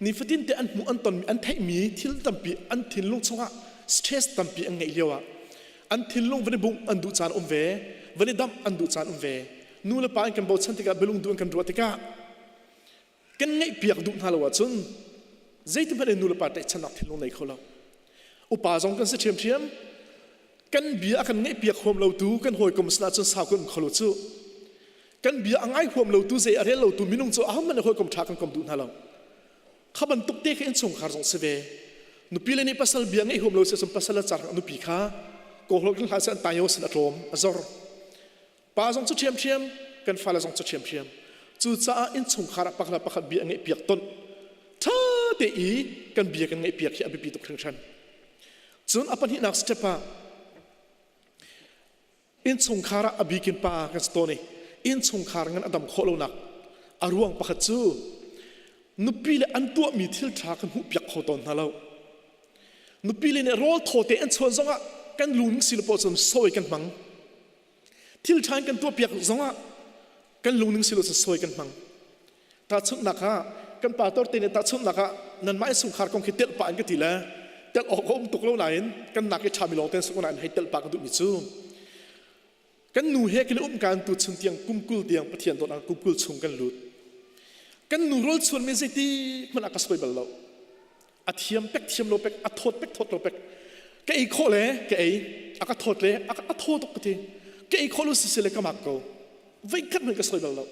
นี่ฟิตินเตอันมูอันตอนอันไทยมีทิลตัมปีอันทิลงชงอ่ะสเตรสตัมปีอันไงเลียวอ่ะอันทิลงวันนี้บุ้งอันดูจานเววันนี้ดำอันดูจานเวนู่นละปานกันบ่าวชันติกะเบลุงดูอันกันรัวติกะกันไงเปียกดูน่าละวะจุนใจที่มันนู่นละปานแต่ฉันนักทิลงในเขาเราอุปาจงกันเสียเทียมกันเบียกันไงเปียกความเราดูกันหอยกลมสนาจนสาวกันเขาลุจูกันเบียอังไงความเราดูใจอะไรเราดูมินุงจูอ้าวมันหอยกลมทักกันกลมดูน่าเราข้าบันตุกเด็กเอ็นส่งขาร์จงเสวนุปีเลนี่ปัสสาวะเบียงไงความเราเสียสมปัสสาวะจักนุปีข้าโกหกกันหาเส้นตายโยสนอารมณ์azorป้าจงจุดเทียมกันฟ้าละจงจุดเทียมจู่จ้าเอ็นส่งขาร์ปักละปักเบียงไงเปียกต้นท่าเตอีกันเบียกันไงเปียกที่อภิปีตุกทั้งชั้นจนอปันหินักสเตปาเอ็นส่งขาร์อภิกินป้ากันสโตนี่เอ็นส่งขาร์งันอดัมโคโลนักอารวงปักจูนุปีเลอันตัวมีทิลทากันหุบยักษ์โคตรนั่นแล้วนุปีเลเนี่ยรอโทเตอันชวนซงะกันลุงศิลปะจนสวยกันมังทิลทานกันตัวเปียกซงะกันลุงศิลปะสวยกันมังตาชุนนักฮะกันป่าตัวเตเนี่ยตาชุนนักฮะนั่นไม่สุขารกองคิดเตลปานกันทีละเตลออกก็ตุกเล่าไหนกันนักชามิลองเตนสุกนันให้เตลปานกันดูมิจูกันหนูเฮกันการตุชุนเตียงกุมกุลเตียงปะเทียนตัวนั้นกุมกุลชงกันลุดกันนูรอลส่วนเมสิตีมันอากาศไปบลเราอัดเทียมเป็กเทียมโลเป็กอัดโทษเป็กโทษโลเป็กแกอีโคเลยแกอีอากาศโทษเลยอากาศโทษตกทีแกอีโคลุสิเสเลกามักโกไว้กันมันก็สวยบลเรา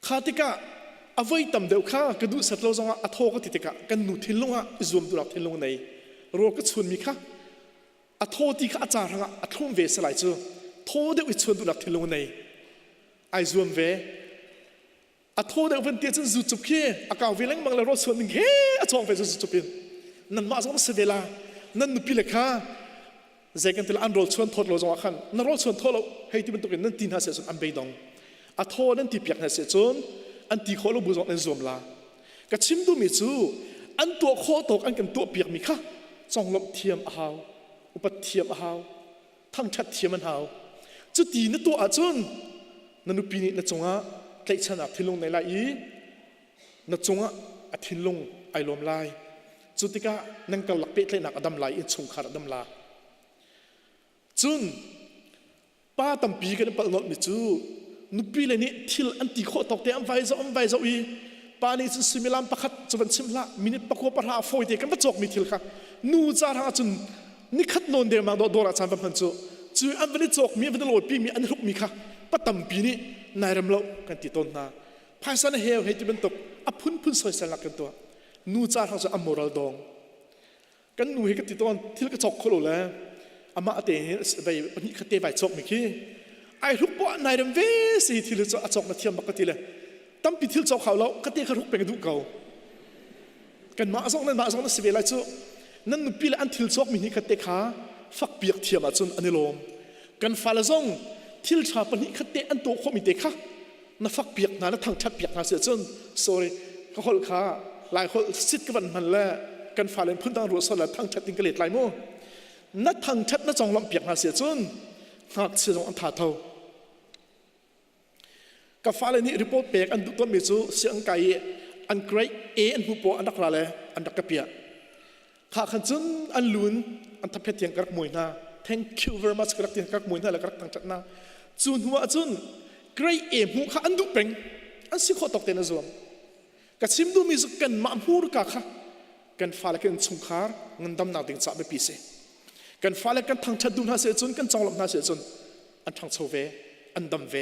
ข้าติกะเอาไว้ตำเดียวข้ากระดูสัตว์เราจงอัดโทษก็ติดกะกันนูทิ้งลงอ่ะรวมตัวเราทิ้งลงในรวมก็ชวนมีข้าอัดโทษที่ข้าอาจารย์ฮะอัดโทษเวสไลเจอโทษเดี๋ยวชวนตัวเราทิ้งลงในไอรวมเวอัทโทเดวันเดียจนจุดจบขี้อากาศเวลังมังละรถส่วนหนึ่งเฮ้อจองไปจนจุดจบเป็นนั่นมาจงเสวลานั่นนุปีเล็กค่ะใจกันที่ละอันรถส่วนทอดเราจงอาคันนั่นรถส่วนทอดเราให้ที่มันตกเป็นนั่นตีนหาเสียจนอันเบยดองอัทโทนั่นที่เปียกหาเสียจนอันที่ข้อเราบุญจงอันรวมละกระชิมดูมิจูอันตัวข้อตกอันกันตัวเปียกมีค่ะจงลบเทียมหาวอุปเทียมหาวทั้งชัดเทียมมันหาวจุดตีนั่นตัวอาจนนั่นนุปีนี่นั่นจงอ่ะใครชนะทิ้งลงในลายนัดจงอ่ะทิ้งลงไอลมลายจุดที่ก็นั่งกับหลักเป็ดเลยนักอดัมลายอินชงขาดอดัมลาจุนป้าตั้มปีกันปะนอดมิจูนุปีเลยนี่ทิลอันติโคตกเตะอันไว้จะอีป้านี่จุนสิมิลามประคัดจุนชิมละมินิปะโคปะหาโฟยเตกันปะจอกมิทิลค่ะนูจาร์ฮะจุนนี่ขัดนนเดียมาโดราจานพันจูจูอันวันนี้จอกมีวันนี้โหลดปีมีอันรุกมีค่ะป้าตั้มปีนี่นายรำเล่ากันติดต้นนาภายในเฮลให้ที่เป็นตกอพุ่นสวยสลักกันตัวนูจ่าทางจะอมอรัลดองกันนูให้กันติดต้นที่กระจกโคโลแล้วอามาเตะไปปนิคเตะไปจกมิกี้ไอ้ทุกปอนายรำเวสีที่เราจะจกมาเทียมบักติเลยตั้มปิดที่จกเขาแล้วกติเขาทุกเป็นกระดูกเก่ากันมาจกนั้นสิเวลาจู่นั่นนูปีละอันที่จกมินิคเตะขาฟักเปียกเทียมจนอันนี้ลมกันฟาลซงทิลชาปนิคเตอันโตขมิเตค่ะนัฟักเปียกนาและทางชัดเปียกนาเสียจน sorry เขาคนขาหลายคนซิดกันมันแล้วกันฝ่าเลนพื้นทางรัวสลัดทางชัดติงเกลิดลายโม่นัดทางชัดนัดจองลำเปียกนาเสียจนหากเสียจงอันถาเท่ากับฝ่าเลนนี้รีพอร์ตเปียกอันดุต้นมิจูเสียงไก่อันเกรย์อันผู้ปออันดักลาเลอันดักกระเปียหากขันจนอันลุนอันทับเพชรยังกระมวยนา thank you very much กระติงกระมวยนาและกระทางชัดนาจุนหัวจุนเกรย์หูข้าอันดุเป็นอันสิขอตกเตนจวมกับชิมดูมีสุกันมาหูรกะค่ะกันฟ้าเล็กันชงคาร์เงินดำนาดิ่งจับไปปีเสกันฟ้าเล็กันทางชัดดูน่าเสียจุนกันจองลำน่าเสียจุนอันทางโซเวอันดำเว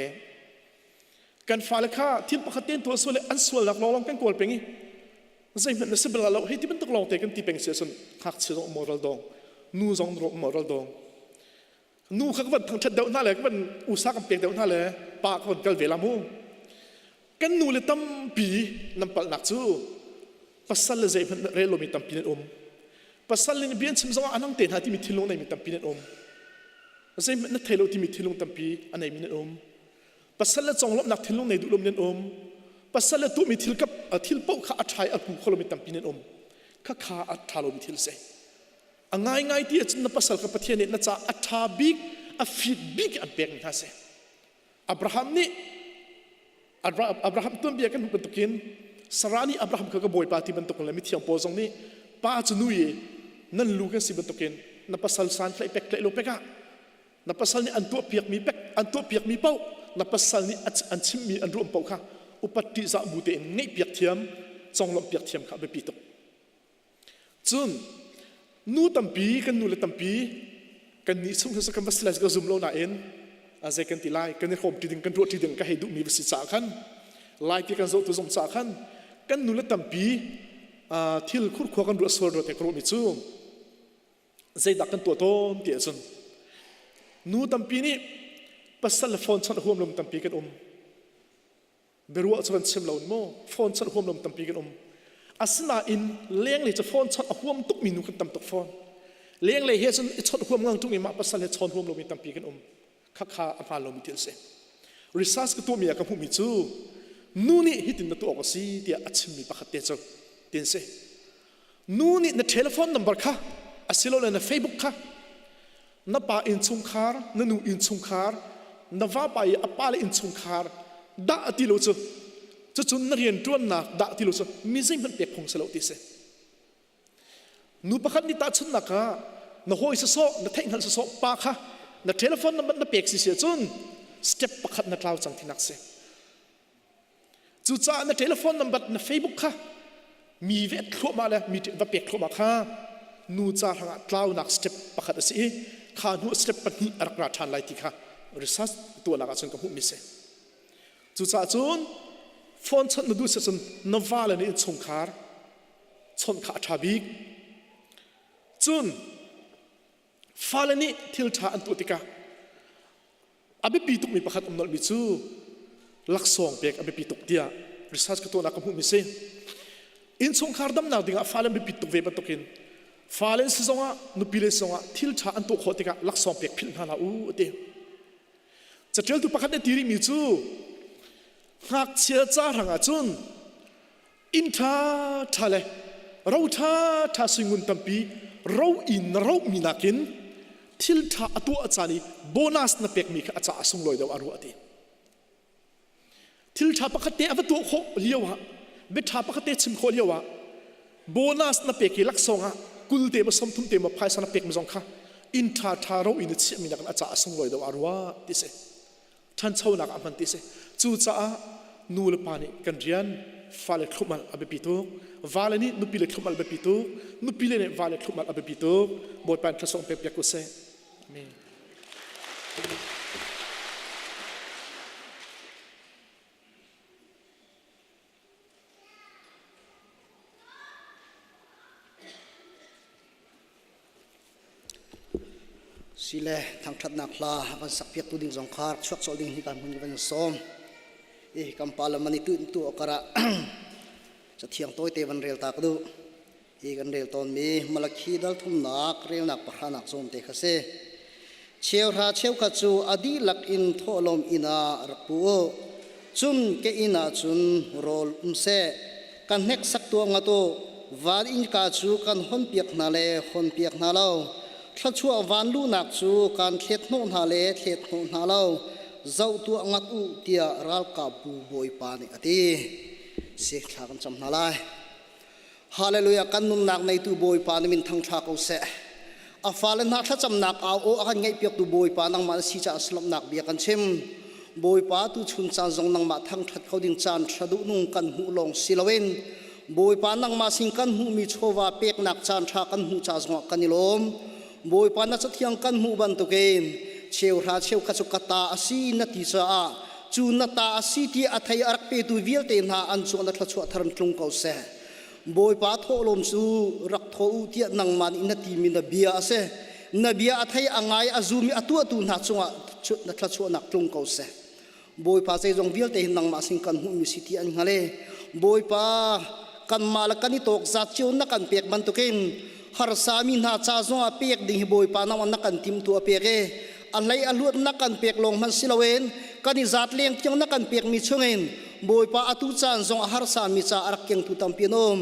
กันฟ้าเล็กข้าที่ปกติตัวส่วนอันส่วนหลักลองกันกวลเป็นงี้ใจมันน่าสบายเราให้ที่มันตกลงแต่กันที่เป็นเสียจุนหักเสียจงมอรัลดองนูจงรบมอรัลดองนูเขาก็เป็นทางชัดเดาหน้าเลยก็เป็นอุตสาหกรรมเปียกเดาหน้าเลยปากคนกันเวลามูกันนูเลยตั้มปีนำปลาหนักจูป pasal le zai man relo mi tampin pasal le bian chim zonga anang ten hati mi thilung nei mi tampin zai man na thelo ti mi thilung tampi anai min pasal le chonglop nak thilung nei dulom nen pasal le tu mi thil kap thil pau kha athai apu kholo mi tampin kha kha athalo mi thil se angai ngai ti achna pasal ka pathian ne na cha atha big a fit big a bek ha se Abraham tuan biar kan bentukin sarani Abraham kagak boy pati bentukkan lemit yang pozong ni pa jenuye nan lu kan si bentukin na pasal san klai pek klai lo peka na pasal ni antu piak mi pek antu piak mi pau na pasal ni an chim mi an ru pau kha upati za bute ngai piak thiam chonglom piak thiam kha be pitok chun nu tampi kan nu le tampi kan ni sung sa kan baslas ga zum lo na en azai kan tilai kan khom tiding kan ro tiding ka hedu mi bisi cha khan lai ki kan zo tu zum cha khan kan nu le tampi thil khur kho kan ro sor ro te kro mi chu zai dak kan to ton ti chun nu tampi ni pasal phone chan hom lom tampi kan berua chuan sem lo mo phone chan hom lom tampi kan asna in leng le cha phone chan hom tuk mi nu kan tam tok phone leng le he chun chot hom ngang tung mi ma pasal he chon hom lom mi tampi kan kha kha apha lo mi til se research ka to mi ka hu mi chu nu ni hitin na to ko si dia achim mi pakhat te chu tin se nu ni na telephone number kha asilo le na facebook kha na pa in chung khar na nu in chung khar na va pa i apal in chung khar da ati lo chu chu chun na rian tuan na da ati lo chu mi zai man pek phong selo ti se nu pakhat ni ta chun na ka na hoi so na thein hal so pa kha na telephone number na pek si se chun step pakhat na tlaw chang thinak se chu cha na telephone number na facebook kha mi vet khlo ma la mi va pek khlo ma kha nu cha hanga tlaw nak step pakhat si kha nu step pani arak ra than lai ti kha research to la ka chun ka hu mi se chu cha chun phone chat na du se chun na wala ni chung khar chon kha thabi chun falani thil tha an tu tika abe pituk mi pakhat umnol mi chu laksong pek abe pituk dia research ka to na ka hu mi se in chung khar dam na dinga falan be pituk ve ba tokin falen si zonga nu pile zonga thil tha an tu kho tika laksong pek phil na la u te chatel tu pakhat ne tiri mi chu hak chia cha ranga chun in tha thale ro tha singun tampi ro in ro minakin thil tha atu achani bonus na pek mi kha acha asung loi do aru ati thil tha pakhate avatu kho liawa be tha pakhate chim kho liawa bonus na pek ki laksonga kulte ma somthum te ma phaisa na pek ma jong kha in tha ro in chi mi na kan acha asung loi do arwa ti se than chho na ka man ti se chu cha nu le pani kan rian fale khlumal abe pitu valani nu pile khlumal abe pitu nu pile ne vale khlumal abe pitu boy pan thasong pe pek ko se amen sile thang that nak la ban sak piak tu ding jong khar chuak chol ding hi kan hun ban som kam pala mani tu akara cha thiang toy te ban rel tak du kan rel ton mi malakhi dal thum nak rel nak pakha nak som te khase cheu kha chu adi lak in tholom ina rapu chum ke ina chun rol se kan nek sak tu nga to van in ka chu kan hon piak na le hon piak na lo thachua van lu nak chu kan thet no na le thet no na lo zau tu angat u tia ral ka bu boi pa ni ati se thla kan cham na lai hallelujah kan nun nak nei tu boi pa ni min thang tha ko se a falen na tha cham nak au o akan ngai piak tu boi pa nang ma si cha slom nak bia kan chim boi pa tu chun chan jong nang ma thang that khoding chan thadu nung kan hu long silowen boi pa nang ma sing kan hu mi chowa pek nak chan tha kan hu cha jong kanilom boi pa na chathiang kan hu ban to ken cheu kha chu kata asi na ti cha a chu na ta asi ti athai arak pe tu vil te na an chu na thla chu tharam tlung ko se boi pa tholom chu rak tho u ti nang man in ti min na bia se na bia athai angai azumi atu na chunga chu na thla chu nak tlung ko se boi pa sei jong vil te nang ma sing kan hu mi si ti an ngale boi pa kan malakani tok zat chiu na kan pek man tukin har sami na cha zo a pek ding boi pa na na kan tim tu a pek e alai alut na kan pek long man silawen kani zat leng kyang na kan pek mi chungin boi pa atu chan zong har sami cha arak kyang tu tam pinom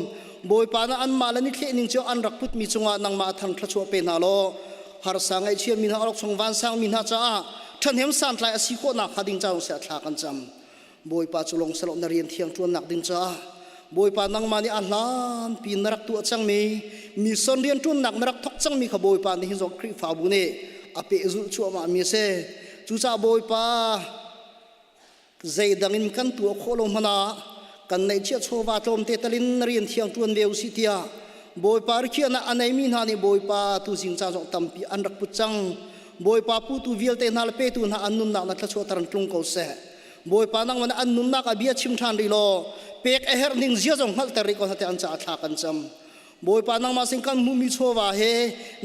boi pa na an malani khle ning chu an rak put mi chunga nang ma thang thla chu pe na lo har sangai chiam min ha orok chong van sang min ha cha than hem san tlai asi ko na khading chang se thla kan cham boi pa chulong salo na rian thiang tuan nak ding cha boi pa nang mani ahlan pin narak tu chang mi son rian tun nak narak thok chang mi kha boi pa ni hin jok kri fa bu ne ape zu chu ma mi se chu cha boi pa zai dangin kan tu kholom hana kan nei chia chowa tlom te talin rian thiang tuan veu si tia boi pa ri khiana anai mi na ni boi pa tu jing cha jok tampi an rak pu chang boi pa pu tu vial te nal pe tu na annun na thla chu taran tlung ko se boi pa nang man annun na ka bia chim than ri lo pek a her ning zia jong hal tari ko hate an cha thla kan cham boi pa nang ma sing kan mu mi chowa he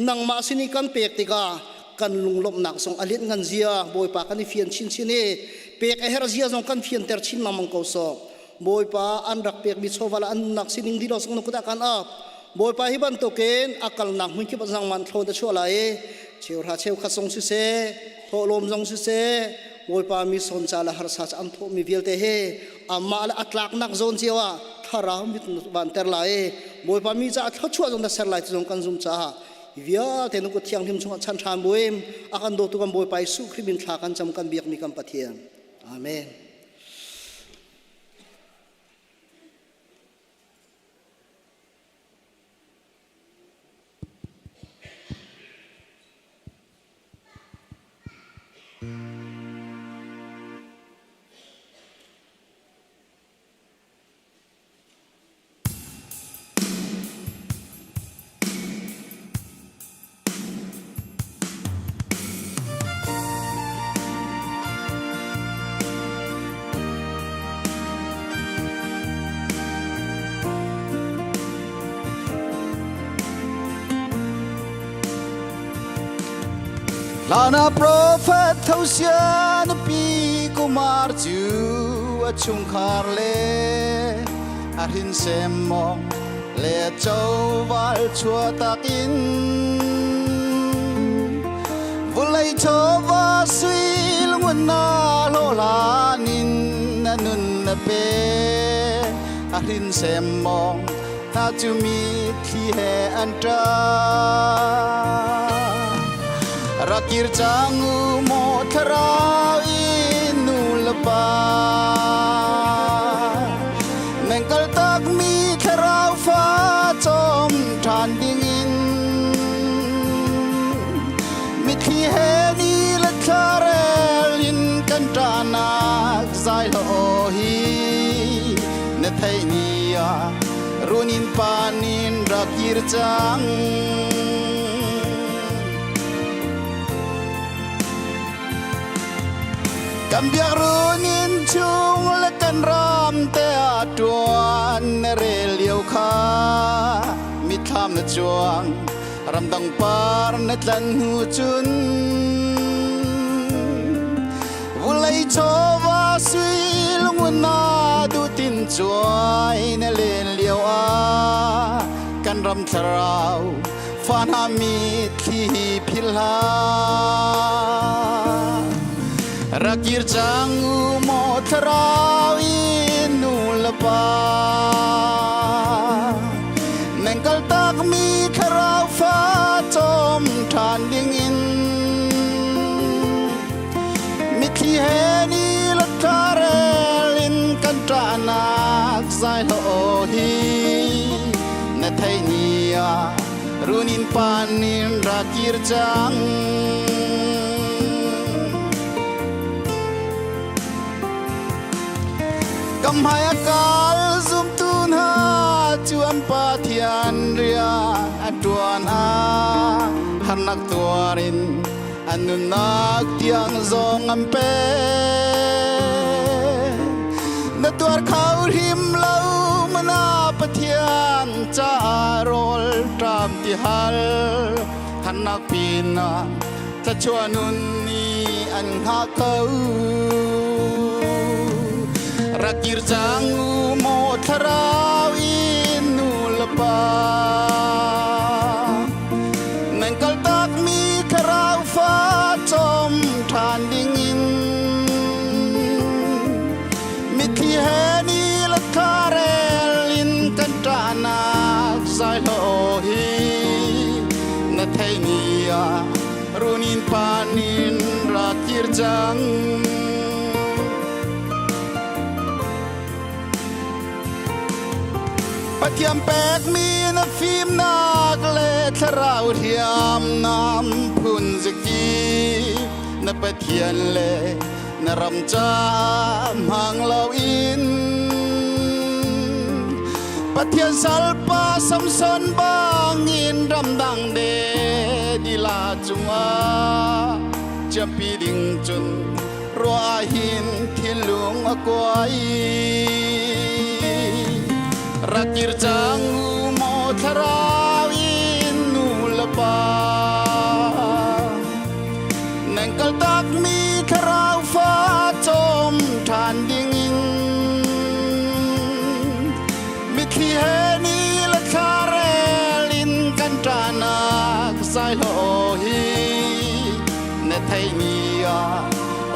nang ma sini kan pek tika kan lunglom nak song alit ngan zia boi pa kan fian chin chin e pek a her zia jong kan fian ter chin mamang ko so boi pa an rak pek mi chowa la an nak sining di lo song kuda kan ap boi pa hi ban to ken akal nak mun ki bazang man thlo da chola e cheu ra cheu kha song si se tho lom jong si se boi pa mi son cha la har sa an tho mi vial te he amma la atlak nak zon chewa thara mi ban ter la e boi pa mi cha thlo chua jong da ser lai jong kan zum cha via te no ko thiang him chung chan than boem akan do tu kan boi pa su khrimin thla kan cham kan biak mi kan pathian amen Lana prophet thausian pi kumar chu achung khar le arin semong le chau wal chua takin vulai chowa suil nguna lo lanin nanun na pe arin semong ta chu mi thi he anta rakir changu mo tharau inu lapa mengkal tak mi tharau fa chom than ding in mi thi he ni la tharel in kan tana zai lo hi ne thai ni ya runin panin rakir chang kan biak runin chung le kan ram te atuan re liu kha mi tham na chuang ram dang par na tlan hu chun vulai chowa sui lunguna du tin chuai na len liu a kan ram tharau fan ha mi thi philha rakir changu mo tharau inu lapa mengkal tak mi tharau fa chom than ding in mi thi he ni la tharel in kan trana zai lo hi na thai ni ya runin panin rakir chang cầm hai akal zum tun ha chuan pa thian ria atuan a hanak tuarin anunak tiang zong ampe na tuar khau him lau mana pathian cha rol tram ti hal hanak pina ta chuanun ni an ha kau rakir changu mo tharau in ปานั่งกลตักมีคราวฟ้าจมทานดิ่งอินมิที่เฮนีละคาเรลินกันตานาสายโลหีนาไทยนียรุนินปานินรักยิรจังปะเทียมแปกมีนาฟิมนักเลทราวเทียมน้ำพุนสกีนาปะเทียนเลนารำจามหังเหล่าอินปะเทียนสัลปาสัมสนบางอินรำดังเดดีลาจุงอาจะปีดิ่งจุนรัวหินที่หลวงอกวยรักยิรจังอุโมทราวินนูลบานั่งกลตักมีคราวฟ้าจมทานดิ่งอินมิที่เฮนีละคาเรลินกันตานักสายโลหีเนไทยนีย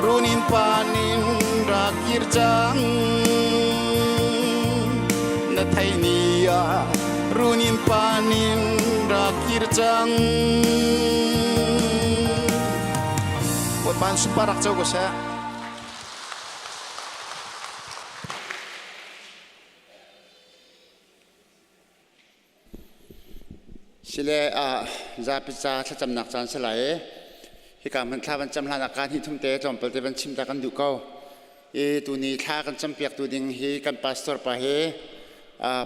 รุนินปานินรักยิรจังไทยนียรุนินปานินรักยิรจังบทบาทสุภารักเจ้าก็ใช่สิเลจะพิจารณาจำหนักจานสลายที่การมันท่ามันจำลานอาการที่ทุ่มเทจอมเปิดเป็นชิมตากันดูเก้าตัวนี้ท่ากันจำเปียกตัวดิ่งที่กันพาสตอร์ไป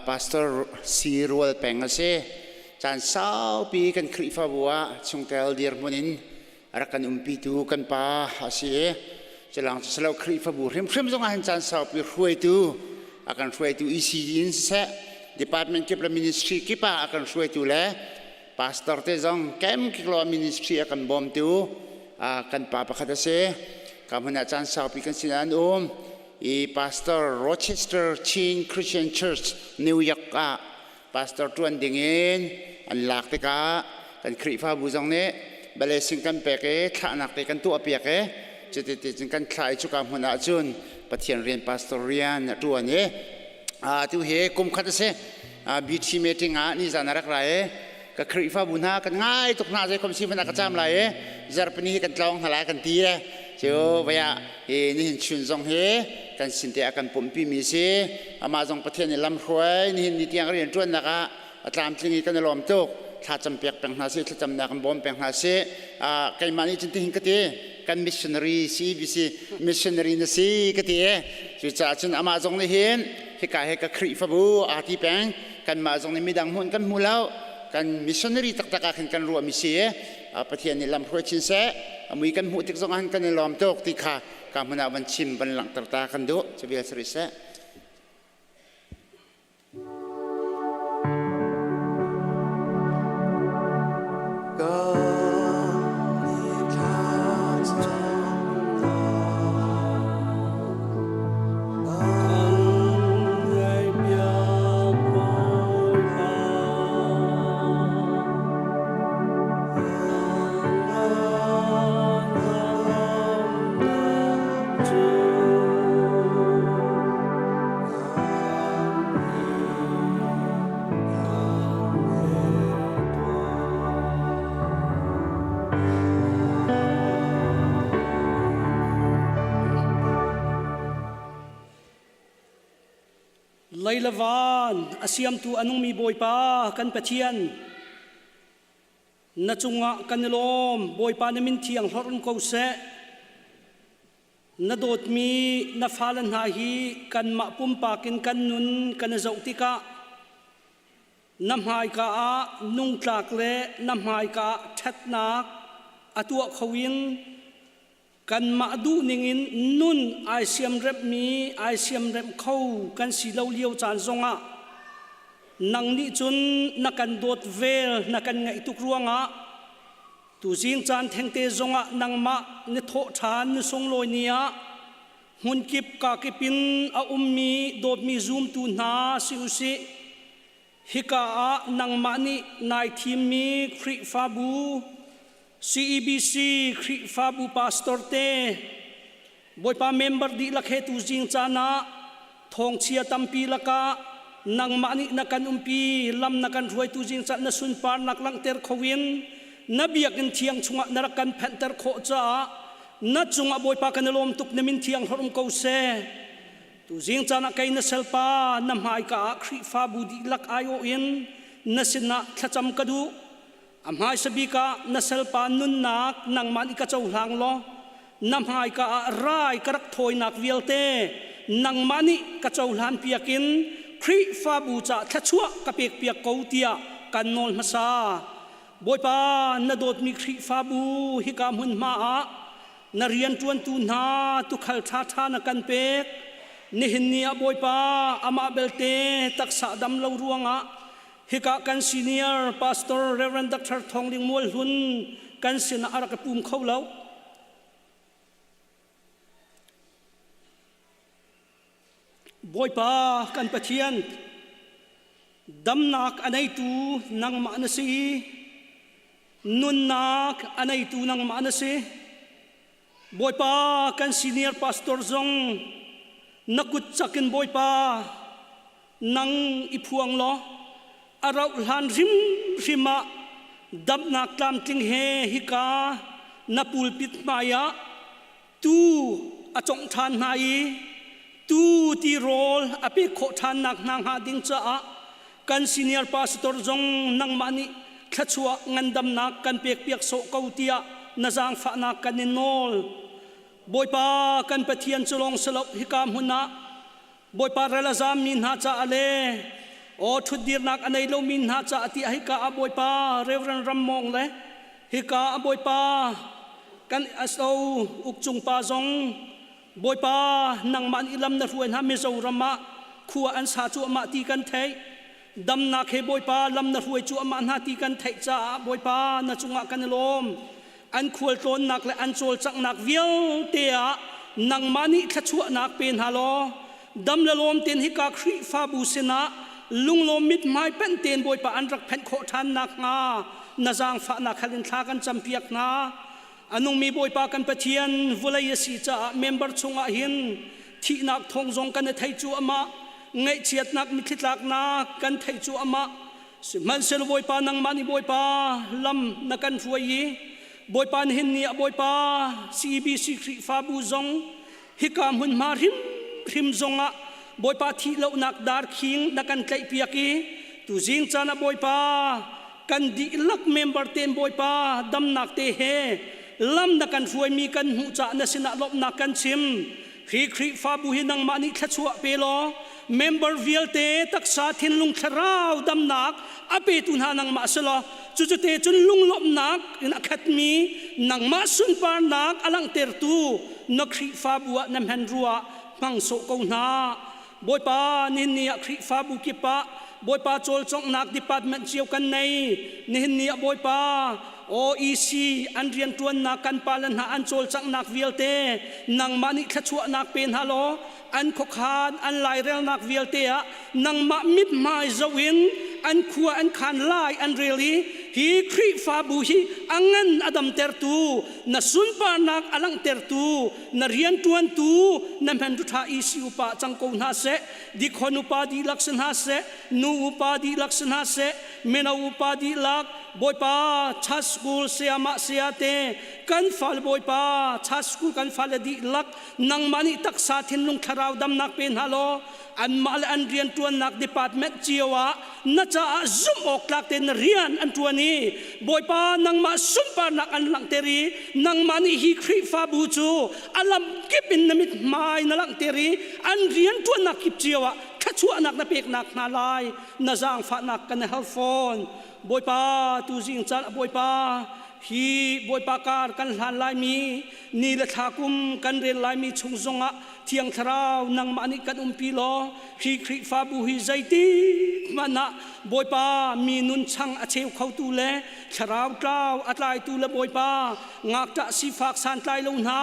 พาสตอร์ซีรัวแปลงเสจานสาวปีกันคริฟาบัวชงเตลเดียร์มุนินรักกันปีตูกันปาเสจะหลังจะเล่าคริฟาบัวเริ่มต้องการจานสาวปีรวยตูอาการรวยตูECEเสDepartment Kipla Ministry Kipa akan suai tu le Pastor te zong kem kiklo Ministry akan bom tu akan papa kata se kamu nak chan sau pi kan sinan I Pastor Rochester Chin Christian Church New York Pastor tuan dingin an lak te ka kan kri fa bu zong ne bale sing kan peke tha nak te kan tu apiak e chete jing kan thlai chu kamu na chun pathian rian Pastor Rian tu ane tu he kum khat se BT meeting ni zanarak lai ka khrifa bunha kan ngai tok na je kom si bana ka cham lai Zarpini kan Thawngtha lai kan ti cheo baya ni hin chun zong he kan sinte akan pompi mi se ama zong pathian ni lam khoi ni ni tiang rian tuan na ka atlam tlingi kan lom tok tha cham pek peng na se tha cham na kan bom peng na se kai mani chin ti hin ka ti kan missionary CEBC missionary na si ka ti chu cha chun ama zong ni hin hika heka khri fa bu ati peng kan ma zong ni midang hun kan mulau kan missionary tak tak kan ruwa mi se pathian ni lam khoi chin se amui kan hu tik zong han kan lom tok ti kha ka muna ban chim ban lang tar ta kan do chabial sri se Lailavan asiam tu anung mi boy pa kan pathian na chunga kan lom boy pa namin thiang horun ko se na dot mi na falan ha hi kan ma pum pa kin kan nun kan zauti ka namhai ka a nung tlak le namhai ka that nak atua khawin kan ma du ningin nun ai siam rep mi ai siam rep khau kan si lo liu chan zonga nang ni chun na kan dot vel na kan ngai tuk ruanga tu jing chan thengte zonga nang ma ne tho than ni song loi nia hun kip ka kipin a ummi dot mi zoom tu na si usi ฮิกานังมานินายทีมมีคริฟาบู CEBC คริฟาบูพาสตอร์เต้บอยปาเมมเบอร์ดีลักเหตุจิงจานะทองเชียตัมปีลักะนังมานินักันปีลำนักันรวยตุจิงจันนสุนปานักลังเตอร์ขวินนบีกันเทียงชงนรักันแพนเตอร์โคจ้านัดจงบอยปากันลมตุกนมินเทียงฮอรุมเกาเซตุจิงจานะไกนเซลปานำหายกาคริฟาบูดีลักไอโออินนสินะขจำกระดูอำหายสบิกานเซลปานุนนักนังมานิกะเจ้าหลังล้อนำหายกาไรกระถอยนักเวลเตนังมานิกะเจ้าหลังเปียกินคริฟาบูจะทัชัวกะเปียกเปียกเกาเตียกันนอลมาซาบอยปานโดดมีคริฟาบูฮิกามุนมาอะนเรียนจวนตูนาตุขัลทาทานักันเปกนิหินเนียบอยปาอามาเบลเตตักษะดำเลวรวงอะฮิกากันซีเนียร์พาสตอร์เรเวนดักทาร์ทองลิงมวลหุนกันสินาอารักปุ่มเขาเลวบอยปากันปะเทียนดำนักอันไหนตูนังมาณสีนุนนักอันไหนตูนังมาณสีบอยปากันซีเนียร์พาสตอร์ซงนักกุศลบอยปานังอิพวงล้ออาราลันริมะดำนักตามติงเฮฮิกานับปูลปิดมายะตูอาจงทานไฮตูตีโรลอภิโคทานนักนางหาดิงจ้ากันซีเนียร์พาสตอร์จงนังมานิขชัวงันดำนักกันเปียกเปียกโซเกาเตียนาจางฝานักกันนินอลบอยปากันปะเทียนจลองสลบฮิกามหุนะบอยปาเรลซามินหาจ้าเลโอทุดีร์นักอันไหนโลมินหาจ้าติฮิกาบอยปาเรเวรันรัมมองเลยฮิกาบอยปากันอัสโออุกจุงปาจงบอยปานังมันอิลัมนรวยฮามิโซรามะขัวอันสาจูมาตีกันเทดำนักเฮบอยปาลำนรวยจูมาหาตีกันเทจ้าบอยปานาจุงะกันลมอันควรโตนนักและอันโจลจักนักเวียวเตียนังมานิขชัวนักเป็นฮาโลดำละลมเตียนฮิกาคริฟาบูเซนะลุงลมมิดไม้เป็นเตียนบอยปาอันรักแผ่นโคทันนักงานาจางฝานักขันทากันจำเปียกนาอันนงมีบอยปากันปะเทียนวุลายสีจ้าเมมเบอร์ชงอาหินที่นักทงจงกันไทยจูอามาไงเชียดนักมิถิลักนักกันไทยจูอามาสิมันเซลบอยปานังมานิบอยปาลำนักกันฟวยบอยปานหินเนียบอยปา CEBC คริฟาบูจงฮิกามหุนมาริมจงอะบอยปาที่เลวนักดาร์คิงนักกันไกลเปียกีตุจิงจานะบอยปากันดีลักเมมเบอร์เตนบอยปาดำนักเตเฮลำนักกันฟวยมีกันหูจ่านสินะลบนักกันชิมคริฟาบูหินังมานิขชัวเปโลเมมเบอร์วิลเตตักษาทินลุงคราวดำนักอเปตุนหานังมาสลอจุดเตจุนลุงลบนักนักขัดมีนังมาสุนปานักอลังเตอร์ตูนักคริฟาบัวนำฮันรัวมังโซกงนาบอยปานินเนียคริฟาบุกิปะบอยปาโจลจงนักดิพาร์ตเมนต์เจียวกันในนินเนียบอยปาOEC อันเรียนตัวนักกันปาลันหาอันโจลจังนักวิลเตนังมานิขชัวนักเป็นฮัลโหลอันขคานอันไลเรลนักวิลเตะนังมามิดไมจวินอันขัวอันขันไลอันเรลีฮีคริฟาบูฮีอังงันอดัมเตอร์ตูนัสุนปานักอลังเตอร์ตูนเรียนตัวตูนัมพันตุทาอีสิอุปาจังโกนาเสดิคอนุปาดีลักษณะเสนูอุปาดีลักษณะเสเมนาอุปาดีลักบอยปาชัสกูลเสียมาเสียเตกันฟัลบอยปาชัสกูลกันฟัลดีลักนังมานิตักษาทินลุงคาราวดำนักเป็นฮัลโหลอันมาลอันเรียนตัวนักดีพาร์ตเมนต์เจียวะน่าจะซุ่มออกลักเตนเรียนอันตัวนี้บอยปานังมาซุ่มปานักอันหลังเตรีนังมานิฮีคริฟาบูจูอัลลัมกิบินนมิดไม้นหลังเตรีอันเรียนตัวนักกิบเจียวะขชัวนักนับเอกนักนาลายนาจางฝานักกันในเฮลฟอนบอยปาตูจิงจันบอยปาฮีบอยปาการกันหลานลายมีนี่ละทากุมกันเรียนลายมีชงจงะเทียงทราวนังมานิกันปีโลฮีคริฟาบูฮีใจตีมันนะบอยปามีนุนช่างอาเชวเขาตูเลทราวกล้าวอัตไลตูเลบอยปางากจะสีฝากสานไตลงนา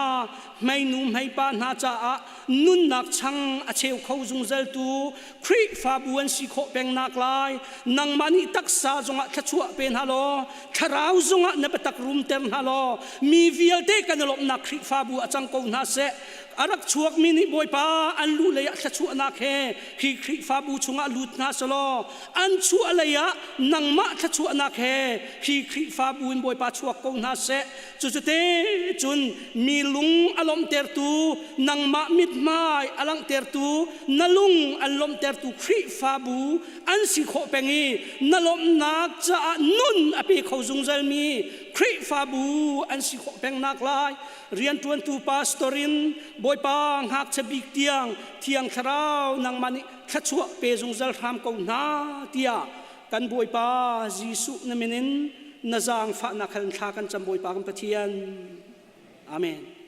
mai nu mai pa na cha a nun nak chang a cheu khâu zung zel tu khri fa buan si kho peng nak lai nang mani taksa zonga thachua pen halo tharau zonga na patak rum tem halo mi vial te kanalop na khri fa bu achang ko na se arak chuak mini boy pa an lu le ya thachua na khe khi khri fa bu chunga lut na solo an chu alaya nang ma thachua na khe khi khri fa bu in boy pa chuak ko na se chu chu te chun mi lung alom ter tu nang ma mit mai alang ter tu nalung alom ter tu khri fa bu an si kho pengi nalom nak cha nun api khau zung zal mi khri fa bu an si kho peng nak lai rian tuan tu pastorin boy pa hak chabik tiang thiang tharau nang mani thachua pe zung zal tham ko na tia kan boy pa jisu na menin na zang fa na khan tha kan cham boy pa kan pathian amen.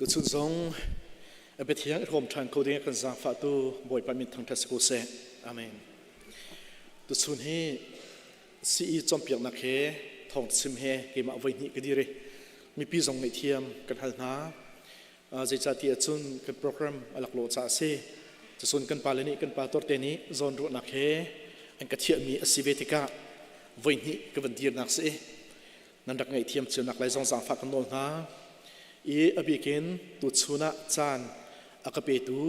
ตุชุนซงเบ็ดเทียงรวมทางโคดิ้งกันจากฝ่าตัวบ่อยปามินทางเทสโกเซอาเมนตุชุนให้ซีอีจอมเปียกนักเฮทองซิมเฮเกมาไว้นี่ก็ดีเลยมีปีซงในเทียมกันหันหาใจจัดที่จุนกันโปรแกรมหลักโลจ่าเซจะส่วนกันปาเลนี่กันปาตัวเตนี้โซนรุ่นนักเฮอันกระเทียมีสิเวติกาไว้นี่ก็วันดีนักเซนั่นดักไงเทียมเชื่อนักไล่ซองสามฝากกันโดนหาอภิเกณฑ์ตุชุนะจานอากาเปตู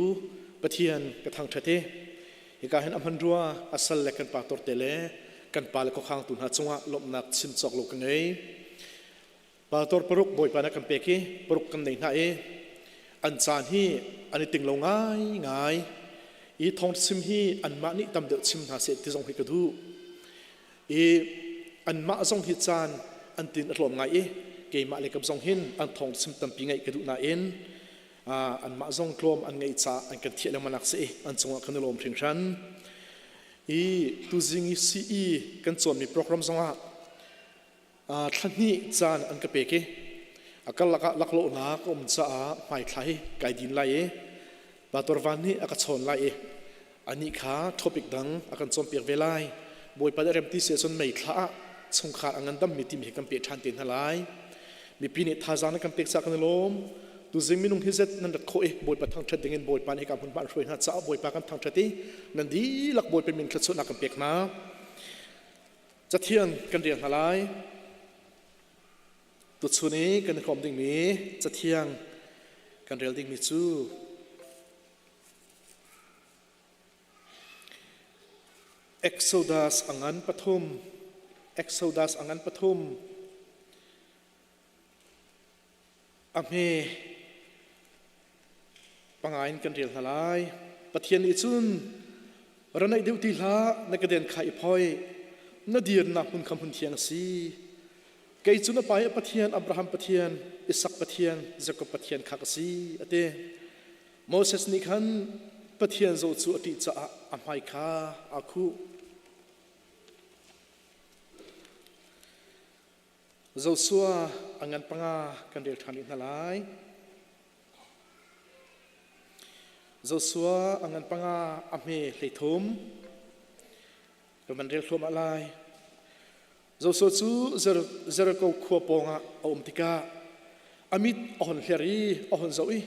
ปะเทียนกระทังทะเทยกาเห็นอัมพันรัวอัศเล็กกันปาตอร์เตเลกันปาเลก็ข้างตุนหาจงะลบนักชิมจอกโลกันไงปาตอร์ปรุกบ่อยปานักกันเปกีปรุกกันในหน้าอันจานฮีอันนี้ติงลงง่ายทองชิมฮีอันมานี่ตำเดือดชิมหาเสร็จที่ทรงให้กระดูอันมาทรงฮิจานอันตินอารมณ์ง่ายเกมาเลยกับทรงหินอันทองซิมตัมปีไงกระดูน่าเอ็นอันมาทรงกลมอันไงจ่าอันกันเทียนมันนักเสียอันทรงขันลมถึงฉันตัวจริงซีอีกันส่วนมีโปรแกรมทรงท่านนี้จานอันกระเปกกันลักโลนักอมจ่าไม่ใครไกดินไล่บาตัววันนี้อักชนไล่อันนี้ขาท็อปิกดังอักันส่วนเปียกเวลัยบอยประเดี๋ยวที่เสียส่วนไม่ขาทรงขาดอันนั้นดำมีที่มีกันเปียกทันเตียนทลายมีปีนี้ท่าจานกันเปียกสักกันลมตัวจริงมีนุ่งที่เซ็ตนั่นดัดโคบอยประทังชัดเด้งบอยปานให้กับคนบ้านช่วยหาจ้าบอยปากันทางชัดที่นั่นดีหลักบอยเป็นมินขัดสุนักกันเปียกน้ำจะเที่ยงกันเรียงทลายตุดสุนี้กันคอมดิ่งมีจะเที่ยงกันเรียลดิ่งมีจูเอ็กโซดัสอังันปฐมเอ็กโซดัสอังันปฐมอเมปังไงกันเรียลทลายปะเทียนอิจุนรันในเดียวตีละในกระเด็นไข่พอยนาเดียนนักหุ่นคำหุ่นเทียงสีเกยจุนไปปะเทียนอับราฮัมปะเทียนอิสักปะเทียนเจคอบปะเทียนขักสีอเตโมเสสนิคันปะเทียนโจจูอติจะอัมไฮคาอาคูโจซัวอังันปังอากันเรียลทานินลายโจซัวอังันปังอาอเมเลทุมกับมันเรียลทุมอะไรโจซัวจูเจรกขัวปองอาอมติกาอามิดอ่อนเฮรีอ่อนโจอี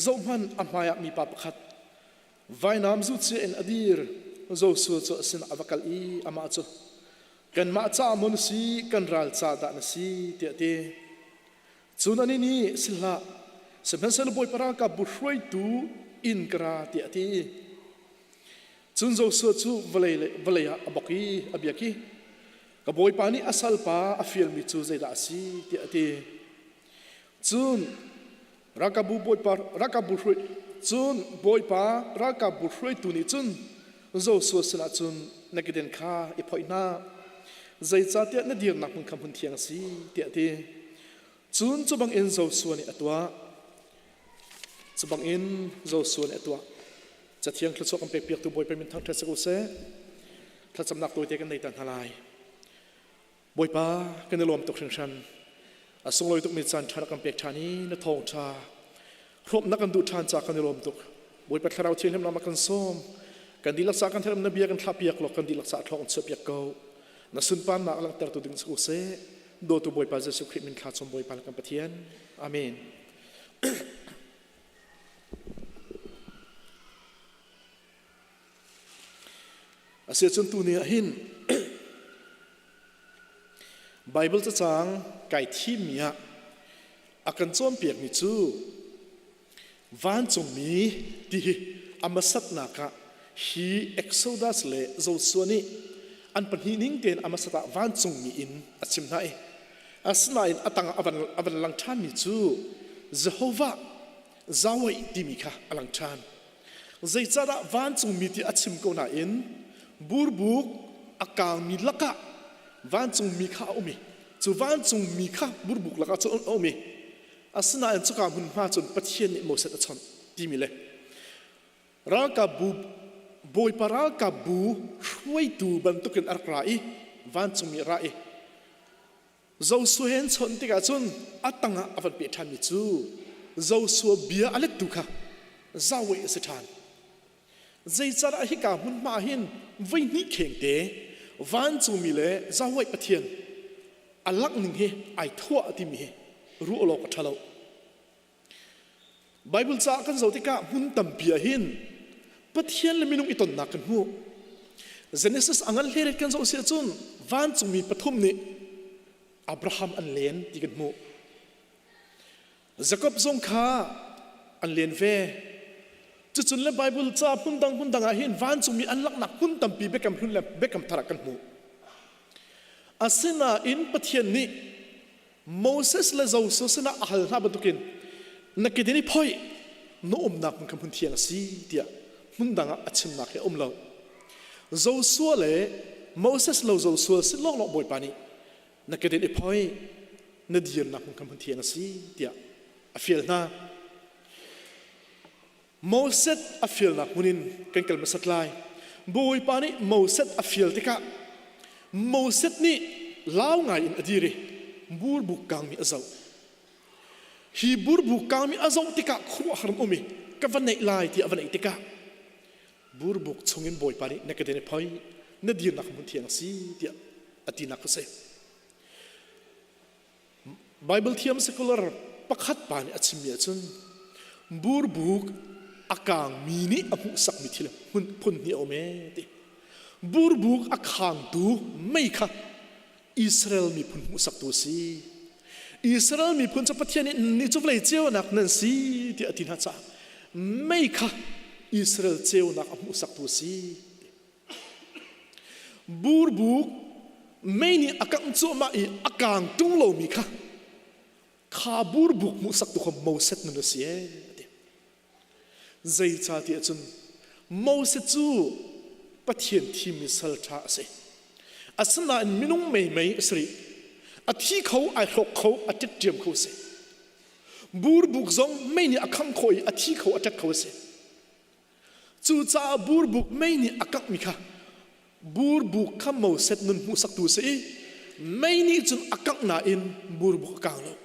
โจมันอามายมีปาปขัดไว้น้ำจุดเสียนอดีร์โจซัวจูสินอวกาลีอามาจูกันมาจ้ามนุสีกันรัลจ้าดานสีเตะจุนันนี่สิละสมัยเซลบอยปรากาบุช่วยตูอินกราเตะจุนโจสจูวเลยอบอกีอเบียกีกับบอยปานี่อาศัลปาอฟิลมิจูเจดาสีเตะจุนรักบุบอยปารักบุช่วยจุนบอยปารักบุช่วยตูนี่จุนโจสสละจุนนักเดินข้าอีพอยนาใจจัดเดียนเดียร์นักมุ่งคำพุ่นเทียงสีเดียดีจุนจะบังเอิญโจส่วนในตัวจะบังเอิญโจส่วนในตัวจะเทียงคลาสกำเปียกตัวบอยไปเป็นทางเทสโกเซ่ถ้าสำนักตัวเดียกันในตันทลายบอยป้ากันในลมตกเชิงชันส่งลอยตกมีจานชานักำเปียกชานี้นทองชาครบนักกันดูทานจากกันในลมตกบอยไปคราวเทียนให้เรามากันส้มกันดีรักษากันเทมนเบียกันทับเปียกหลอกกันดีรักษาทองเสือเปียกเกานักสุนปานนักลังเตอร์ตัวดึงสุเสโดตัวบอยปาเจสุคริมินขาดสมบอยปาลกันปะเทียนอาเมน อาเสียจนตัวนี้หินไบเบิลจะจางไก่ที่มีอาการจอมเปียกมิจูวันจงมีที่อามาสัตนักฮีเอ็กโซดัสเลโจส่วนนี้อันเป็นหินิ่งเด่นอามาสัตวันจงมีอินอาชิมไนอาสนาอินอัตังอวันลังชานมิจูเจโฮวาจาวอิดิมิค่ะอลังชานใจจะระวันจงมีที่อาชิมโกนาอินบูร์บุกอากางมีลักะวันจงมีข้าอมีจูวันจงมีข้าบูร์บุกลักะจงอมีอาสนาอินสุกามุนมาจนปะเทียนนิโมเสตชนดีมิเลรักกับบูบอยปารักกับบูช่วยดูบรรทุกินอักราอีวันจงมีราอีเจ้าส่วนชนที่กาจนอัตังะอวันเปียทันมิจูเจ้าส่วนเบียอเล็กดูค่ะเจ้าเวสถานใจจะระหิกามุนมาหินวินิเข่งเตวันจงมีเลเจ้าเวปะเทียนอัลลักหนึ่งเฮไอทั่วที่มีรู้อโลกทัลไบเบิลจากกันเจ้าที่กามุนตัมเปียหินปะเทียนเลมินุงอิตนนักกันหูเจเนซิสอังเลเรกันเจ้าเสียจนวันจงมีปฐมนี้อับราฮัมอันเลนที่กันหูจักรพรรดิข้าอันเลนเวจุดเล่มไบเบิลจ้าพุ่นดังอาหินวันจงมีอันลักหนักพุ่นตัมปีเบกัมพุ่นเล่มเบกัมทารักันหูอาศินาอินปะเทียนนี้โมเสสและเจ้าสุสนาอัลนาบันตุกินนักกิดนี้พ่อยโน้มนักมันคำพุ่นเทียงสีเดียพุ่นดังอาชิมนักให้เราเจ้าสัวเลยโมเสสเราเจ้าสัวสิลองบ่อยปานี้นักกิดนี้พ่อยนัดเดียนนักมันคำพุ่นเทียงสีเดียอฟิลนาโมเสสอฟิลนักมุนินกันกลมาสัตไลบ่อยปานี้โมเสสอฟิลติกะโมเสสนี่ลาวไงอินอดีรีบูร์บุกกางมีอาเจ้าฮีบูร์บุกกางมีอาเจ้าติกะครัวหรมอมีกับวันไหนลายที่วันไหนติกะบูร์บุกชงเงินบ่อยปานี้นักเดินพอยนัดเดียนนักมุนเทียงสีเดียอดีนักเสพไบเบิลเทียมสกุลร์ปักขัดปานี้อัจฉริยะจนบูร์บุกอากางมีนี่อมุสักมิทิลมุนพุนนี่อเมติบูร์บุกอากางดูไม่ค่ะอิสราเอลมีพุนมุสักตัวสีอิสราเอลมีพุนจะปะเทียนนี่จุดเลยเจ้านักนั่นสีที่อธินาจ้าไม่ค่ะอิสราเอลเจ้านักมุสักตัวสีบูร์บุกไม่นี่อากางโจมาอีอากางตุงโลมีค่ะข้าบูร์บุกมุสักตัวของโมเสสนั่นสีใจจ้าที่จนโมเสสจูปะเทียนที่มีสัลท่าเสอาสนาอินมินุงไม่สรีอาที่เขาไอหกเขาอาทิตย์เจียมเขาเสบูร์บุกซงไม่นี่อาคังคอยอาที่เขาอาทิตย์เขาเสจูจ้าบูร์บุกไม่นี่อากังมิค่ะบูร์บุกข้ามโมเสสนุนมุสักตัวเสไม่นี่จนอากังนาอินบูร์บุกกังแล้ว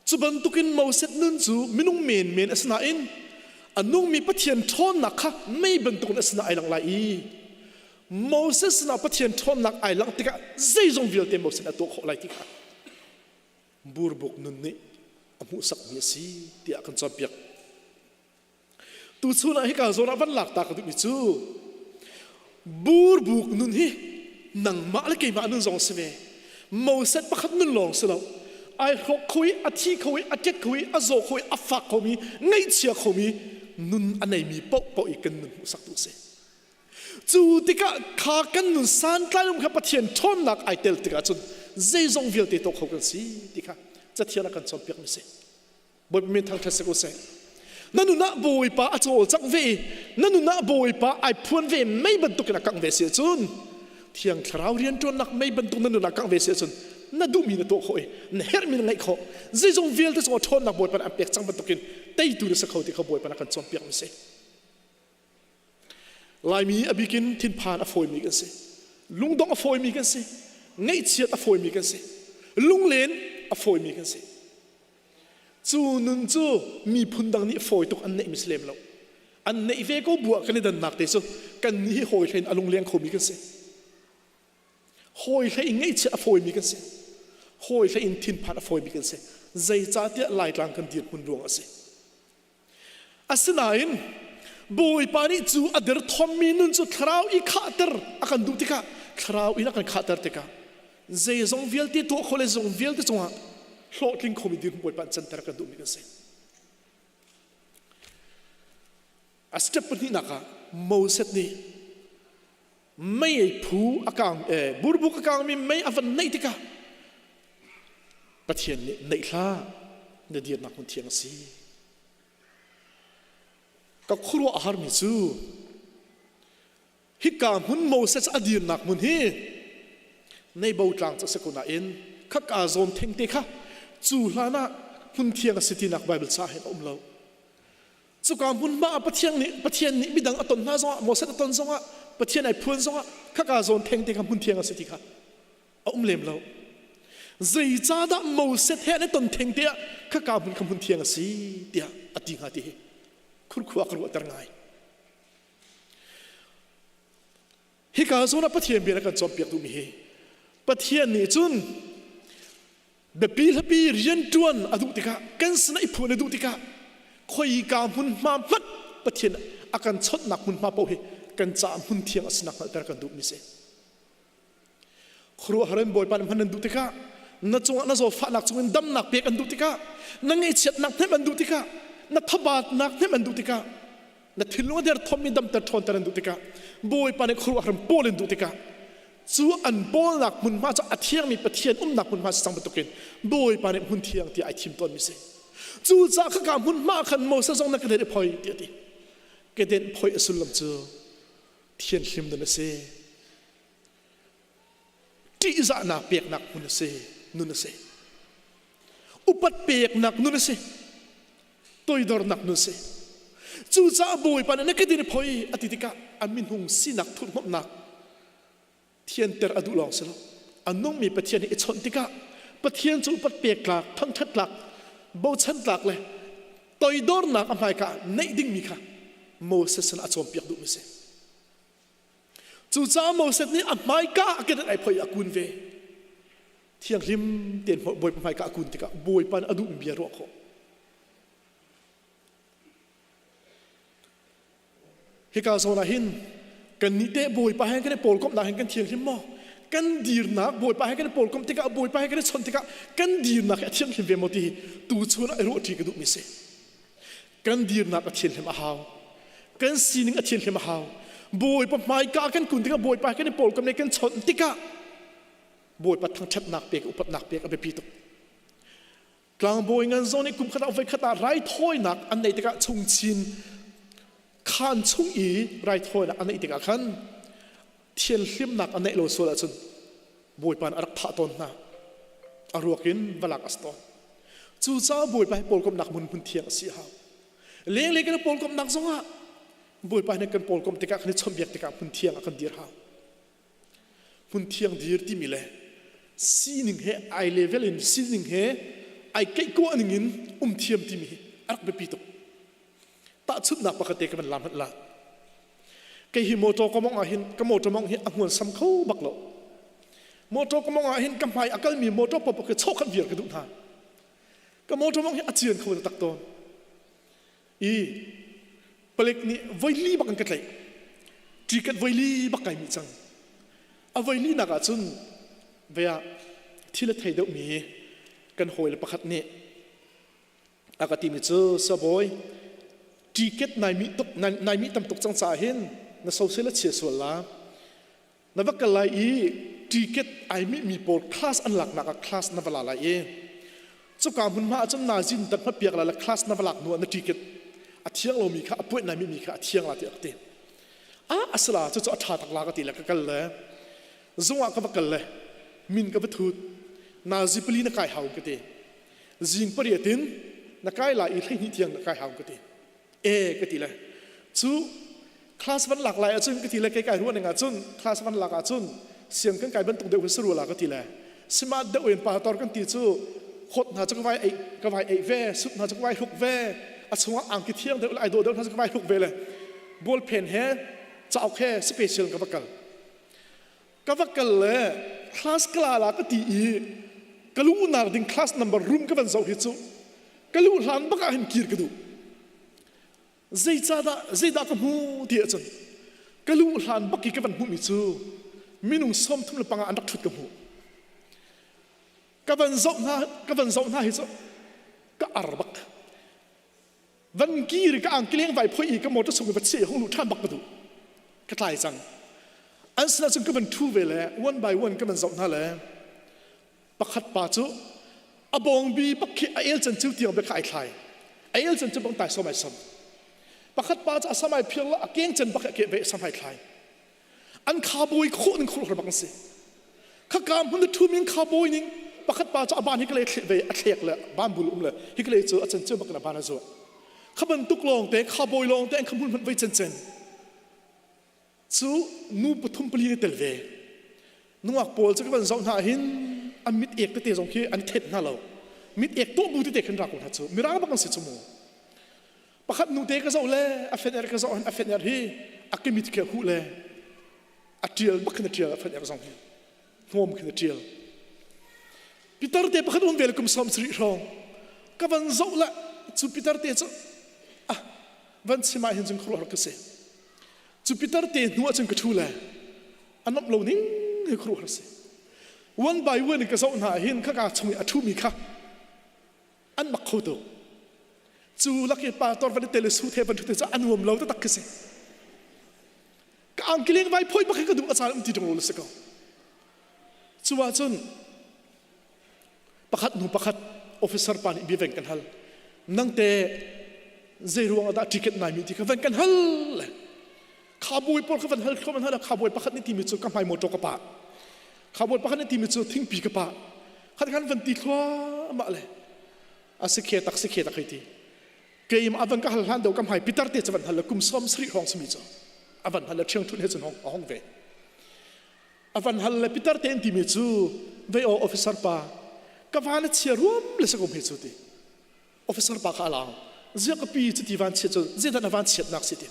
จุบันตุกินโมเสสนุนจูมินุงเมนอาสนาอินอันนุ่งมีปะเทียนทอนนักค่ะไม่บรรทุกอาสนาไอหลังไหลโมเสสนาปะเทียนทอนนักไอหลังติกะใจจงวิลเตโมเสสนาตัวขอไหลติกะบูร์บุกนุนนี่อมุสักมีสีที่อากันจอมเปียกตัวชูน่ะให้กาโซนาวันหลักตากระดุมิจูบูร์บุกนุนนี่นังมาเลกิมานุนจงเสวโมเสสประคับนุนลองเสลาไอหกคุยอาทิคุยอาเจ็ดคุยอาโซคุยอาฟักคุยไงเชียคุยนุนอันไหนมีปอกอีกกันนุนสักตัวเสจูติกะขากันนุนสานกลายลงกับปะเทียนทอนนักไอเตลติกะจนใจจงวิลเตตกเขากันสิติกะจะเทียนกันจอมเปียกไม่เสบนมีทางเทศกุเสนั่นนุนะบ่อยปะอาโจจักเวนั่นนุนะบ่อยปะไอพวนเวไม่บรรทุกนักกังเวเสียจนเที่ยงคราวเรียนจนนักไม่บรรทุกนั่นนุนักกังเวเสียจนนั่นดูมีนตัวเขาเองเฮร์มีนไงเขาใจจงวิลเตสโอทอนนักบ่อยปะอันเปียกจังบรรทุกินแต่ดูในสักเขาที่เขาบ่อยปะนักกันจอมเปียกไม่เสลายมีอบิกินทินพานอโฟยมีกันสิลุงดองอโฟยมีกันสิไงเชียดอโฟยมีกันสิลุงเลนอโฟยมีกันสิจูนุนจูมีพุนดังนี้โฟยตุกอันเนมิสเลมเราอันเนเวก็บวกกันในดันนักเตสุกันนี้โหยเห็นอลุงเลี้ยงเขามีกันสิโหยเห็นไงเชียดอโฟยมีกันสิโหยเห็นทินพานอโฟยมีกันสิใจจ้าเตี้ยลายกลางกันเดียดพุนดวงสิอาศัย บอยปานิจูอเดอร์ทอมมินุนจูคราวอีขาเตอร์อากันดูติกะคราวอีนักขาเตอร์ติกะเจซงเวลติตัวคนเลซงเวลติจงฮะโลกิงคอมมิดีบอยปานจันทร์กันดูมิกันเซอัสเตปนี่นักโมเสสนี่ไม่ผู้อากางบุรบุกอากางมีไม่อวันไหนติกะประเทศนี้ในท่าในเดียนักมุนเทียงสีก็ครัวอาหารมิจูฮิกามหุนโมเสสอดีนักมุนฮีในบ่าวกลางจะสกุลอินข้ากาโซนเทงเตค่ะจูลานะมุนเทียงสิทธินักไบเบิลสาเหตุเราจุกามหุนมาประเทศนี้บิดังอตนน่าซะโมเสสอตนซะประเทศไหนพูนซะข้ากาโซนเทงเตค่ะมุนเทียงสิทธิค่ะเลมเราใจจ้าดาโมเสสเฮในตนเทงเตียข้ากาบุญคำพุนเทียงสีเตียอติงาติคุรขวากรัวตรงไงฮิกาโซนาปะเทียนเบียนกันจอมเปียกดูมีปะเทียนนี่จุนเบปีลปีเรียนจวนอดุติกะกันสนัยพูนอดุติกะคอยกาบุญมามัดปะเทียนอาการชดหนักบุญมาโปเฮกันจามพุนเทียงสนักนัดกันดูมีเสครัวฮาร์เรนบอยปันพันดูติกะนั่นจงนั่นโซฟาหนักจงดำหนักเปียกันดูติกะนั่งไอเช็ดหนักให้มันดูติกะนั่นทบาทหนักให้มันดูติกะนั่นทิ้งลงเดียร์ทอมมีดำแต่ทอนแต่ดูติกะบอยปานครัวฮาร์เรนโปเลนดูติกะจูอันโปลหนักมุนมาจะอัดเทียงมีปะเทียนหนักมุนมาสังประตูกินบอยปานมุนเทียงที่ไอทิมต้นมิเซจูจ้าข้ากามุนมาขันโมเสสงนักเดินพอยเดียดีกเดินพอยสุลลัมจูเทียนลิมนั่นเซที่จะนักเปียกนักมุนเซนุนเสอุปัตเปียกนักนุนเสตัวดอร์นักนุนเสจูจ้าบอยปานนักดินพอยอติติกะอามินหงสีนักทุนหมนักเทียนเตอร์อดุลองสละอันน้องมีปะเทียนอิชนติกะปะเทียนจูอุปัตเปียกหลักทั้งทัดหลักโบชันหลักเลยตัวดอร์นักอภัยกะในดิ่งมีค่ะโมเสสนะจอมเปียกดุมิเสจูจ้าโมเสสนี่อภัยกะกันไอพอยอากุนเวเที่ยงริมเตียนบอยปภัยกะกุนติกะบอยปันอดุมเบียร์รอขฮิกาโซนาหินกันนิเตบอยปะให้กันได้โปลกบนาเห็นกันเที่ยงริมมอกันดีร์นักบอยปะให้กันได้โปลกบติกะบอยปะให้กันได้ชนติกะกันดีร์นักเที่ยงริมเวมตีตูชวนไอโรตีกระดุมิเสกันดีร์นักเที่ยงริมอาหาวกันซีนิงเที่ยงริมอาหาวบอยปะภัยกะกันกุนติกะบอยปะให้กันได้โปลกบในกันชนติกะบอยปัดทั้งชัดนักเปียกอุปนักเปียกอเบปีตุกลางบอยเงินโซนี่กุมขนาดไฟขนาดไรถ้อยนักอันไหนติกะชงชินขานชงอีไรถ้อยนักอันไหนติกะขันเทียนลิมนักอันไหนโลโซละจนบอยปันอรักพะตนนะอารวกินวลักอัสตอนจู่จ้าบอยไปโปลกบนักมุนพุนเทียงสีหาวเลี้ยงกันโปลกบนักซงะบอยไปในกันโปลกบติกะขันชมเบียกติกะพุนเทียงกันดีร์หาวพุนเทียงดีร์ที่มีเลยซีนิงเฮไอเลเวลินซีนิงเฮไอเกกัวนิงินเทียมที่มีอักเบปีตุตาชุดนักปกติกันลำหัดละเกหิโมโตก็มองอาหินก็โมโตมองเห็นอังวนซ้ำเข้าบักโลโมโตก็มองอาหินกำไพอักมีโมโตปปกโชกันเวียร์กระดุนหาก็โมโตมองเห็นอาเจียนเขาตักตอนอีเปล็กนี่ไวลีบักกันกันเลยจีกันไวลีบักไก่มีจังเอาไวลีนักจุนเวียที่ละไทยเดมีกันหอยละประคัดเนี่ยอากาศมีเจอสบอยจีเก็ตนายมีตำตกจังสาเห็นน่าเศร้าเสียละเฉียดส่วนละนับว่ากันไรอีจีเก็ตไอมีโปรคลาสอันหลักนักคลาสนับว่าอะไรเองเจ้าการบุญมาจำนาจินตัดมาเปียกละคลาสนับว่าหลักหน่วยนักจีเก็ตอาเที่ยงเรามีค่ะป่วยนายไม่มีค่ะอาเที่ยงละที่อักเตอัสลาจะอัฐาตักลากติละกันเลยจงว่ากันว่ากันเลยมินกับวัตถุนาจิปลีนักไก่หาวกันเตจิงปริยตินนักไก่หลายอีกให้นิเทียงนักไก่หาวกันเตกันทีเลยจู่คลาสวันหลักหลายจุนกันทีเลยไก่รู้หนึ่งจุนคลาสวันหลักจุนเสียงกันไก่บรรทุกเดือดสรุปหลักกันทีเลยสมาร์ทเดือดป่าตอนกันทีจู่ขดหาจักรวาลกวาลเวสุดหาจักรวาลหกเวอัศวะอ่างกิเทียงเดือดไอโดเดือดหาจักรวาลหกเวเลยบอลเพนเฮจะเอาแค่สเปเชียลกับกันเลยคลาสกลาลาก็ตีกลูนาร์ดิงคลาสนัมเบอร์รูมก็เป็นเจ้าหิจูกลูหลานบักอาหินกีร์กดู zai da ka mu dia chun kalu hlan baki ka van mu mi chu minung som thum le panga anak thut ka mu ka van zau na hi chu ka arbak van kir ka ang kileng vai phoi ka motor sung ba che hong lu than bak ba du ka tlai chang an sna chung ka van thu ve le one by one ka van zau na le pakhat pa chu abong bi bakhi a el chan chu tiang be khai khai a el chan chu bang tai so mai som pakhat pa cha samai phil a keng chen bakha ke be samai khai an kha boi kho ning khol bang se kha kam hun thu min kha boi ning pakhat pa cha ban hi kle ve a thlek le ban bul le hi kle chu a chen chu bak na ban zo kha ban tuk long te kha boi long te an kham hun ve chen chen chu nu pathum pali tel ve nuak pol cha ka ban zau na hin an mit ek te jong khi an thet na lo mit ek to bu te khan ra ko na chu mira bang se chu mo pakhat nu te ka zo le a fener ka zo a fener hi akimit ke hu le a tiel bak na tiel a fener zong hi thom khna tiel Peter te pakhat un vel kum som sri rong ka van zo la chu Peter te chu van sima hin jing khro ka se chu Peter te nu a chung ka thu le anop lo ning he khro ka se one by one ka zo na hin kha ka chung a thu mi kha an mak kho to chu laki pa tor van tele su the van thu te cha anuam lo ta tak ka se ka ang kileng vai phoi bakha ka du achal um ti dong lo se ko chuwa chun pakhat officer pan bi ven kan hal nang te zero da ticket na mi ti ka ven kan hal khaboi por ka ven hal khoman hal khaboi pakhat ni ti mi chu ka mai moto ka pa khaboi pakhat ni ti mi chu thing pi ka pa khat kan van ti thwa ma le asikhe tak kai ti keim avan ka hal han do ka mai pitar te chavan hal kum som sri hong smi chu avan hal thiang thun he chun hong ve avan hal pitar te ti mi chu ve o officer pa ka van chia rum le sa kom he chu ti officer pa ka la zia ka pi chu ti van chia chu zia da van chia nak si ti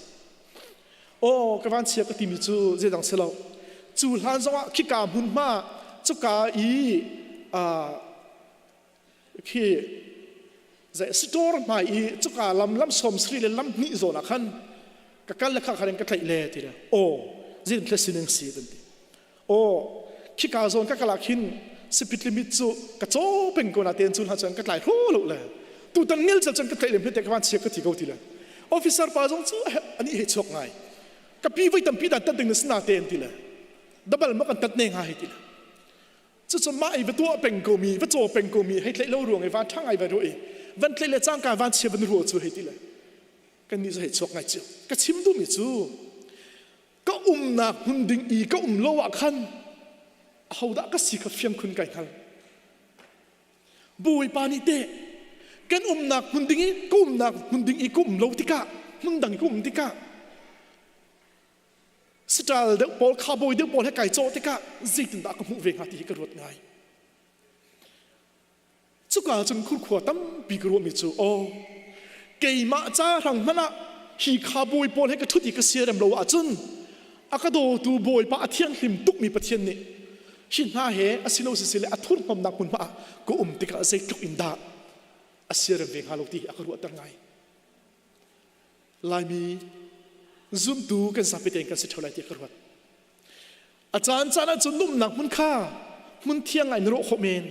o ka van chia ka ti mi chu zia dang selo chu han zawa ki ka mun ma chu ka i ki zai store mai i chu ka lam som sri le lam ni zo na khan ka kal la kha kharen ka thai le ti la o zin thla sineng si den ti o ki ka zon ka kala khin sipit limit chu ka cho peng ko na ten chun ha chan ka tlai hu lo le tu tan ngel chan ka tlai lem te ka wan che ka ti go ti la officer pa jong chu ani he chok ngai ka pi vai tam pi dan tan ding na sna ten ti la double ma kan tat ne nga he ti la chu chu mai va tu peng ko mi va cho peng ko mi he tlai lo ruang e va thang ai va ro e van tlai le chang ka van che van ro chu he ti la kan ni zo he chok ngai chu ka chim du mi chu ka na hun ding i ka lo wa khan hầu đã có sự phiền khun cảnh hal bùi pani te kan nạc hun ding i kum lâu tika hun dang kum tika style de pol khaboi de pol he kai cho tika zitin da ka mu ve ngati ka rot ngai chu ka chung khur khwa tam bi gro mi chu o kei ma cha rang mana hi khaboi pol he ka thuti ka siram lo a chun akado tu boi pa athiang hlim tuk mi pathian ni shin ha he asilo sile athur pam nak mun ma ko tika zai tuk inda asir ve haloti akaru atar ngai laimi zoom tu kan sapite kan se tholai ti karwat achan chana chunum nak mun kha mun thiang ai ro khomen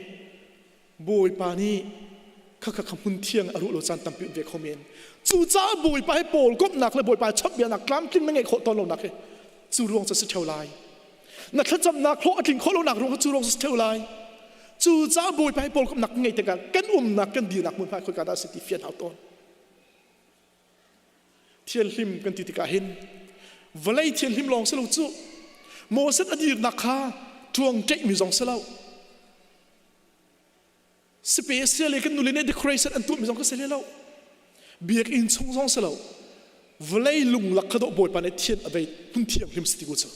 boi pani kha mun thiang aru lo chan tampi ve khomen chu cha boi pa he pol kop nak le boi pa chap bia nak klam tin mengai kho ton lo nak he chu ruang cha se tholai na thacham na kho ating kholo nak ro chu rong se tholai chu cha boi pa he pol kop nak ngai te kan nak kan di nak mun pa khoi ka da se ti fian hau ton thiel him kan ti tika hin valai thiel him long selo chu mo set adir nakha tuang tek mi jong selo special kan nuline decoration an tu mi jong ka selelo biak in chung jong selo valai lung lakhado boy pa ne thien abai hun thiang him sti gu chu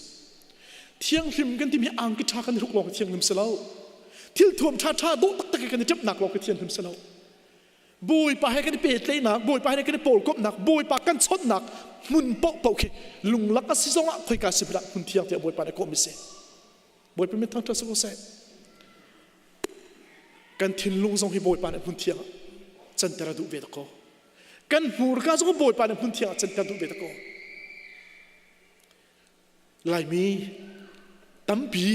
thiang him kan ti mi ang ki tha kan ruk long thiang him selo thil thom tha do tak tak kan tep nak lo ka thian him selo bùi pa hay cái bể lấy nạc bùi pa hay cái bồn cốp nạc bùi pa căn chốt nạc mun bọc kì lùng lắc cái xí zong á khơi cả xí bạc mun thiang thì bùi pa này có mi se bùi pa mi thang thang sâu se căn thiên lùng zong hi bùi pa này mun thiang chân tera du về đó กันหูรก้าจงบ่อยปานพุ่นเทียงจันกันตุเบตโกลายมีตั้มปี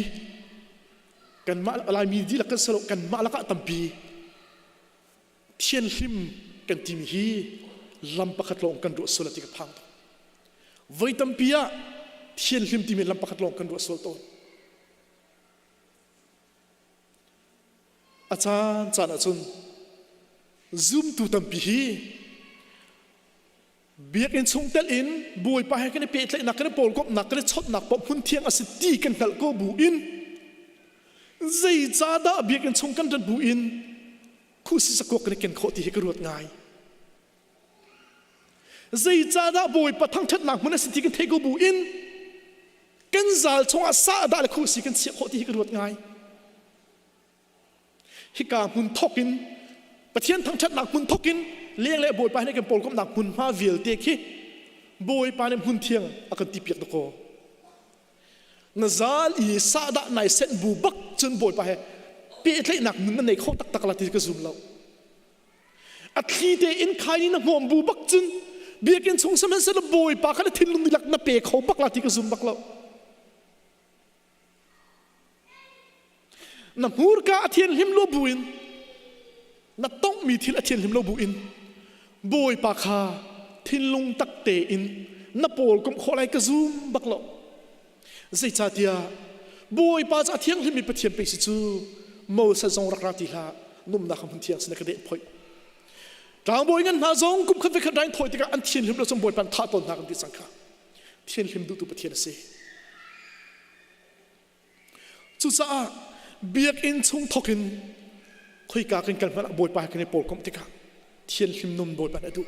กันมาลายมีดีละกันสลกันมาละกันตั้มปีเทียนหิมกันทีมีฮีลำปะขัดลงกันรัวสลติกับพังไว้ตั้มปีอะเทียนหิมทีมีลำปะขัดลงกันรัวสลตอาจารย์อาจารย์zoom ตูตั้มปีฮีเบียกอินส่งเตลอินบุยไปให้กันเปรตเลยนักกันโปลกบนักกันชดนักปอบพุ่นเทียงอสิตีกันนัลก็บุอินใจจ้าดาเบียกอินส่งกันดันบุอินคู่สิสกกันเก่งโคตรที่กระโดดง่ายใจจ้าดาบุยปะทั้งชัดหนักมันอสิตีกันเทกบุอินกันจัลส่งอาสาดาเลยคู่สิกันเสียโคตรที่กระโดดง่ายฮิกามุนทอกินประเทศทั้งชัดหนักมุนทอกินเลี้ยงและบอยไปในกันโปลก็หนักหุ่นมาวิลเตคิบอยไปในหุ่นเทียงอากันตีเปียกตะโกนาซาลีซาดะในเส้นบูบักจนบอยไปเปียกเลยหนักมึงในเขาตักละที่กระซุ่มเราอัดที่เตอินใครนี่นักมอมบูบักจนเบียกันสงสารเส้นบอยไปกันทิ้งลุงดิลักนับเปียกเขาบักละที่กระซุ่มบักเรานับหูรกาเทียนหิมโลบุอินนับต้องมีที่ละเทียนหิมโลบุอินบอยปากคาทิ้งลุงตักเตอินนับโปลก็ขออะไรกระซุ่มบักเราใจจ่าเดียบอยปาจะเทียงหิมมีประเทียนไปสิจูโมเสสงรักรักทีละนุ่มนักหุ่นเทียงสนักเด็ดพอยกลางบอยงั้นหาจงกุมขันไปขันได้ถอยติกาอันเทียนหิมเราสมบอยปันท่าต้นนักอันที่สังขารเทียนหิมดูตัวประเทียนเสจุจ้าเบียกอินชงทอกินคุยกากันกันมาบอยปากันในโปลก็ติกาเทียนหิมนุ่มบอยปานดู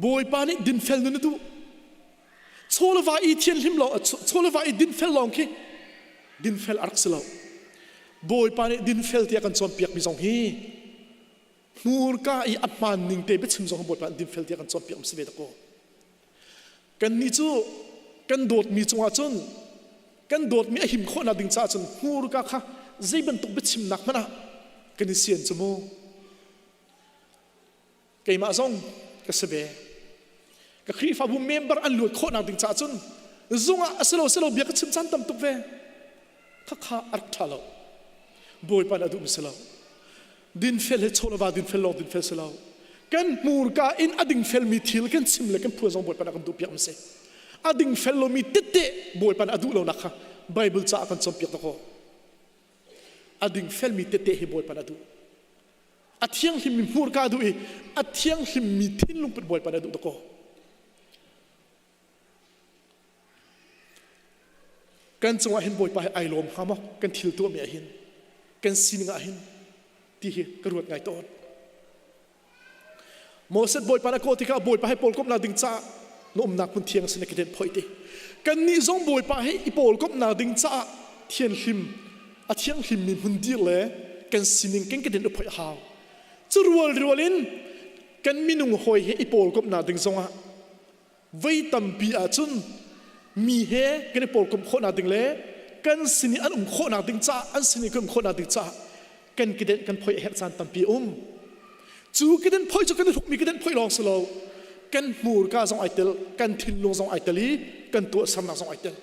บอยปานี่ดินเฟลนั่นดูโซลวาอีเทียนหิมเราโซลวาอีดินเฟลลองคีดินเฟลอาร์คสลาวบอยปานี่ดินเฟลที่อากันจอมเปียกมีสองฮีมูรกาอีอัปมันนิ่งเตะไปชิมสองบอยปานดินเฟลที่อากันจอมเปียกมีสิเวตโกกันนี่จูกันโดดมีจงอาจุนกันโดดมีหิมข้อนาดิ่งจ้าจุนมูรกาค่ะใจบันตุกไปชิมหนักมันนะกันนี่เสียนจมูกไก่มาซงก็สเบะก็ครีฟ้าบุเมมเบอร์อันหลุดโคตรนักดิ่งจ้าจุนซงอ่ะสโลเบียก็ชิมจันตั้มตุกเวข้าอัดท่าเราบอยปานอดุมิสลาวดินเฟลเฮโชลวาดินเฟลลอดินเฟลสลาวกันมูรกาอินอดิ่งเฟลมีทิลกันชิมเลยกันพูดซงบอยปานกันดูเปียกมันเสอดิ่งเฟลโลมีเตเตบอยปานอดุเรานักค่ะไบเบิลจ้ากันจอมเปียกตะโกอดิ่งเฟลมีเตเตให้บอยปานอดุอัดเทียงหิมมีมูรกาดูอีอัดเทียงหิมมีทิ้งลุงเป็นบอยปานดูตะโกกันจังหวะเห็นบอยไปไอลมหามอกกันทิลตัวเมียเห็นกันสินงาเห็นที่กระรวดไงต้นโมเสสบอยปานโกติกาบอยไปให้โปลก็นาดิงจ้าโน้มนักมันเทียงสนกเด่นพอยตีกันนี่ซงบอยไปให้อีโปลก็นาดิงจ้าเทียนหิมอัดเทียงหิมมีหุ่นดีเลยกันสินงกันกระเด็นอุปยหาวจะรัวลินกันมินุงหอยเฮอีโปลก็นาดึงซงอ่ะไว้ตั้มปีอาจุนมีเฮกันโปลก็โคนาดึงเล่กันสินีอันโคนาดึงจ้าอันสินีก็โคนาดึงจ้ากันกระเด็นกันพอยเฮจานตั้มปีจูกระเด็นพอยจูกันถูกมีกระเด็นพอยลองสโลกันมูรกาซงไอเตลกันทินลงซงไอเตลีกันตัวสำนักซงไอเตล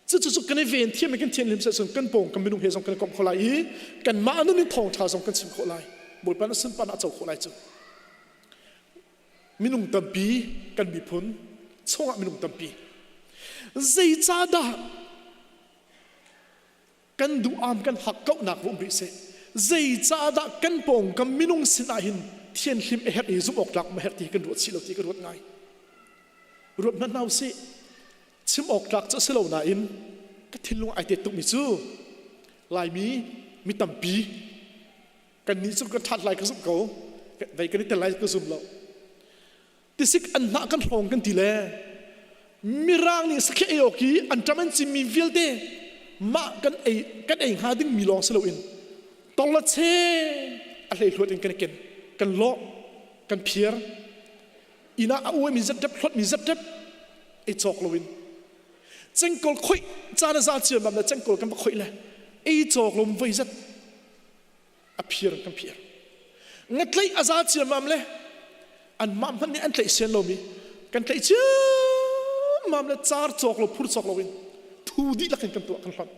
จุดกันในเวียนเทียมกันเทียนลิมเสงกันโป่งกันมินุงเฮซงกันกบขลายกันมาอันนี้ทองชาซงกันสิมขลายบทปานนั้นปานอาเจ้าขลายจูมินุงตั้มปีกันมีพ้นช่วงมินุงตั้มปีใจจ้าดากันดูอามกันหักเก้าหนักวงบิเสใจจ้าดากันโป่งกันมินุงสินาหินเทียนลิมเอฮร์อีซุบออกหลักมาเฮร์ที่กันรวดสิเราที่กันรวดง่ายรวดนั้นเอาสิชิมออกหลักจะสโลนาอินก็ทิ้งลงไอเด็ดตุกมิจูลายมีตั้มปีกันนี้สุดก็ทัดลายกระสุนเขาไปกันนี้แต่ลายกระสุนเราที่สิกอันนักกันรองกันทีแลมีร่างนี่สักแค่เอโอกีอันจำเป็นจิมีวิลเดมากันเองหาดิ้งมีลองสโลอินตองละเชอะไรหลุดเองกันเก่งกันล้อกันเพียร์อีน่าเอาไว้มีจับพลดมีจับไอจอกโลวินจังกอลคุยจานซาเชียแบบนั้นจังกอลกันมาคุยเลยไอจอกลมไว้จัดอภิรกันเพียร์งัดเลยอาซาเชียแบบนั้น อันมั่มนี่อันเตะเสียนเรามีกันเตะเชื่อมั่มแล้วจาร์จอกเราพูดจอกเราวินทูดีลักกันตัวกันหลัง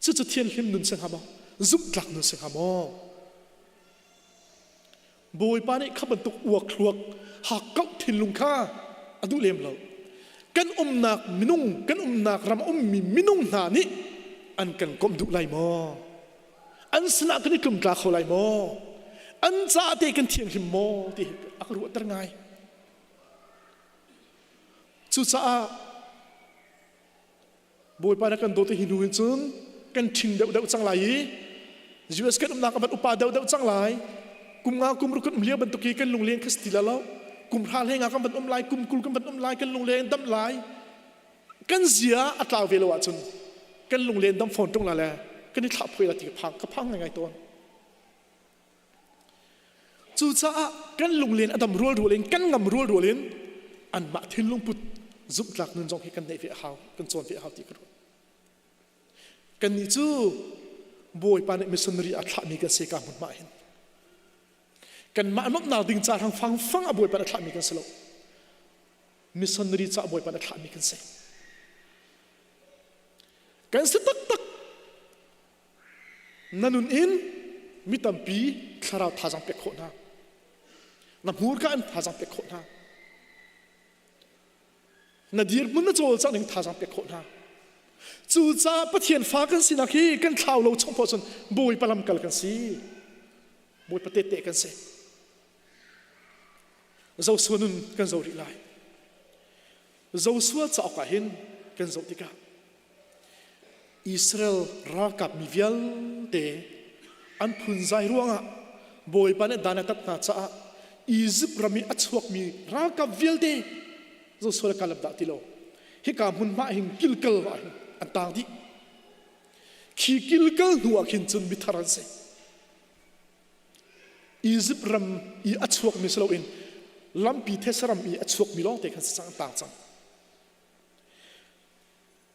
จะเทียนเข้มนุนเสียงหามซุบหลักนุนเสียงหามโบยปานี่ขับรรทุกอวกคลวกหักกักถิ่นลุงข้าอดุเลมเรากันหนักมินุ่งกันหนักรำมีมินุ่งหนานี่อันกันก้มดุไลมออันสนักกันนี่กลุ่มกลาเขาไลมออันจ่าเตกันเทียงหิมมอที่อักรุตระไงสุดท้ายโบยปานี่กันโดดหินดูอินซุนกันทิ้งเดาจังไรUSกันหนักกับอุปาเดาจังไรกุมงากุมรุกเลียบันตุกีกันลงเลี้ยงคริสติลาแล้วกุมพาเลงากันบันลายกุมกุลกันบันลายกันลงเลี้ยงดำลายกันเสียอัตลาเวลวัดจนกันลงเลี้ยงดำฝนตรงนั้นแหละกันนี่ทับเวลาที่พังก็พังยังไงตัวจู่จ้ากันลงเลี้ยงอดัมรัวเลี้ยงกันงำรัวเลี้ยงอันมาทิ้งลงปุดจุดหลักนึงจงให้กันได้เวหาวกันส่วนเวหาวที่กระโดดกันนี่จู่บอยปานมิสซินนารีอัตลามีกันเสกามุนมาเห็นกันมาอันนั้นดิ่งจากทางฟังอบวยปนัดขมีกันสโลมิสซันนารีจากอบวยปนัดขมีกันเสกันสตักนันุนอินมิตัมปีคาราท่าจังเป็กโคนานับหูกันท่าจังเป็กโคนานาดีร์มันน่าจะเอาจากหนึ่งท่าจังเป็กโคนาจู่จ้าปะเทียนฟ้ากันสินักฮีกันข่าวเราช่องพอจนบวยปลำกันกันสิบวยปะเตะกันเสเราส่วนนึงกันเราดีไลเราส่วนจะออกกันเห็นกันเราติกาอิสราเอลรักกับมิเวลเตอันพุ่นใจร่วงอ่ะบอยปานดานัตัดนาจ้าอียิปต์รามีอัจฉริมีรักกับเวลเตเราส่วนการลับดาติโลฮิกามุนมาหิงกิลกัลว่าอันต่างดิขีกิลกัลหัวขินจุนบิทารันเซอียิปต์รำอีอัจฉริมีสโลอินลำปีเทสรัมอีอัจฉริมีลองเตกันสังต่างจัง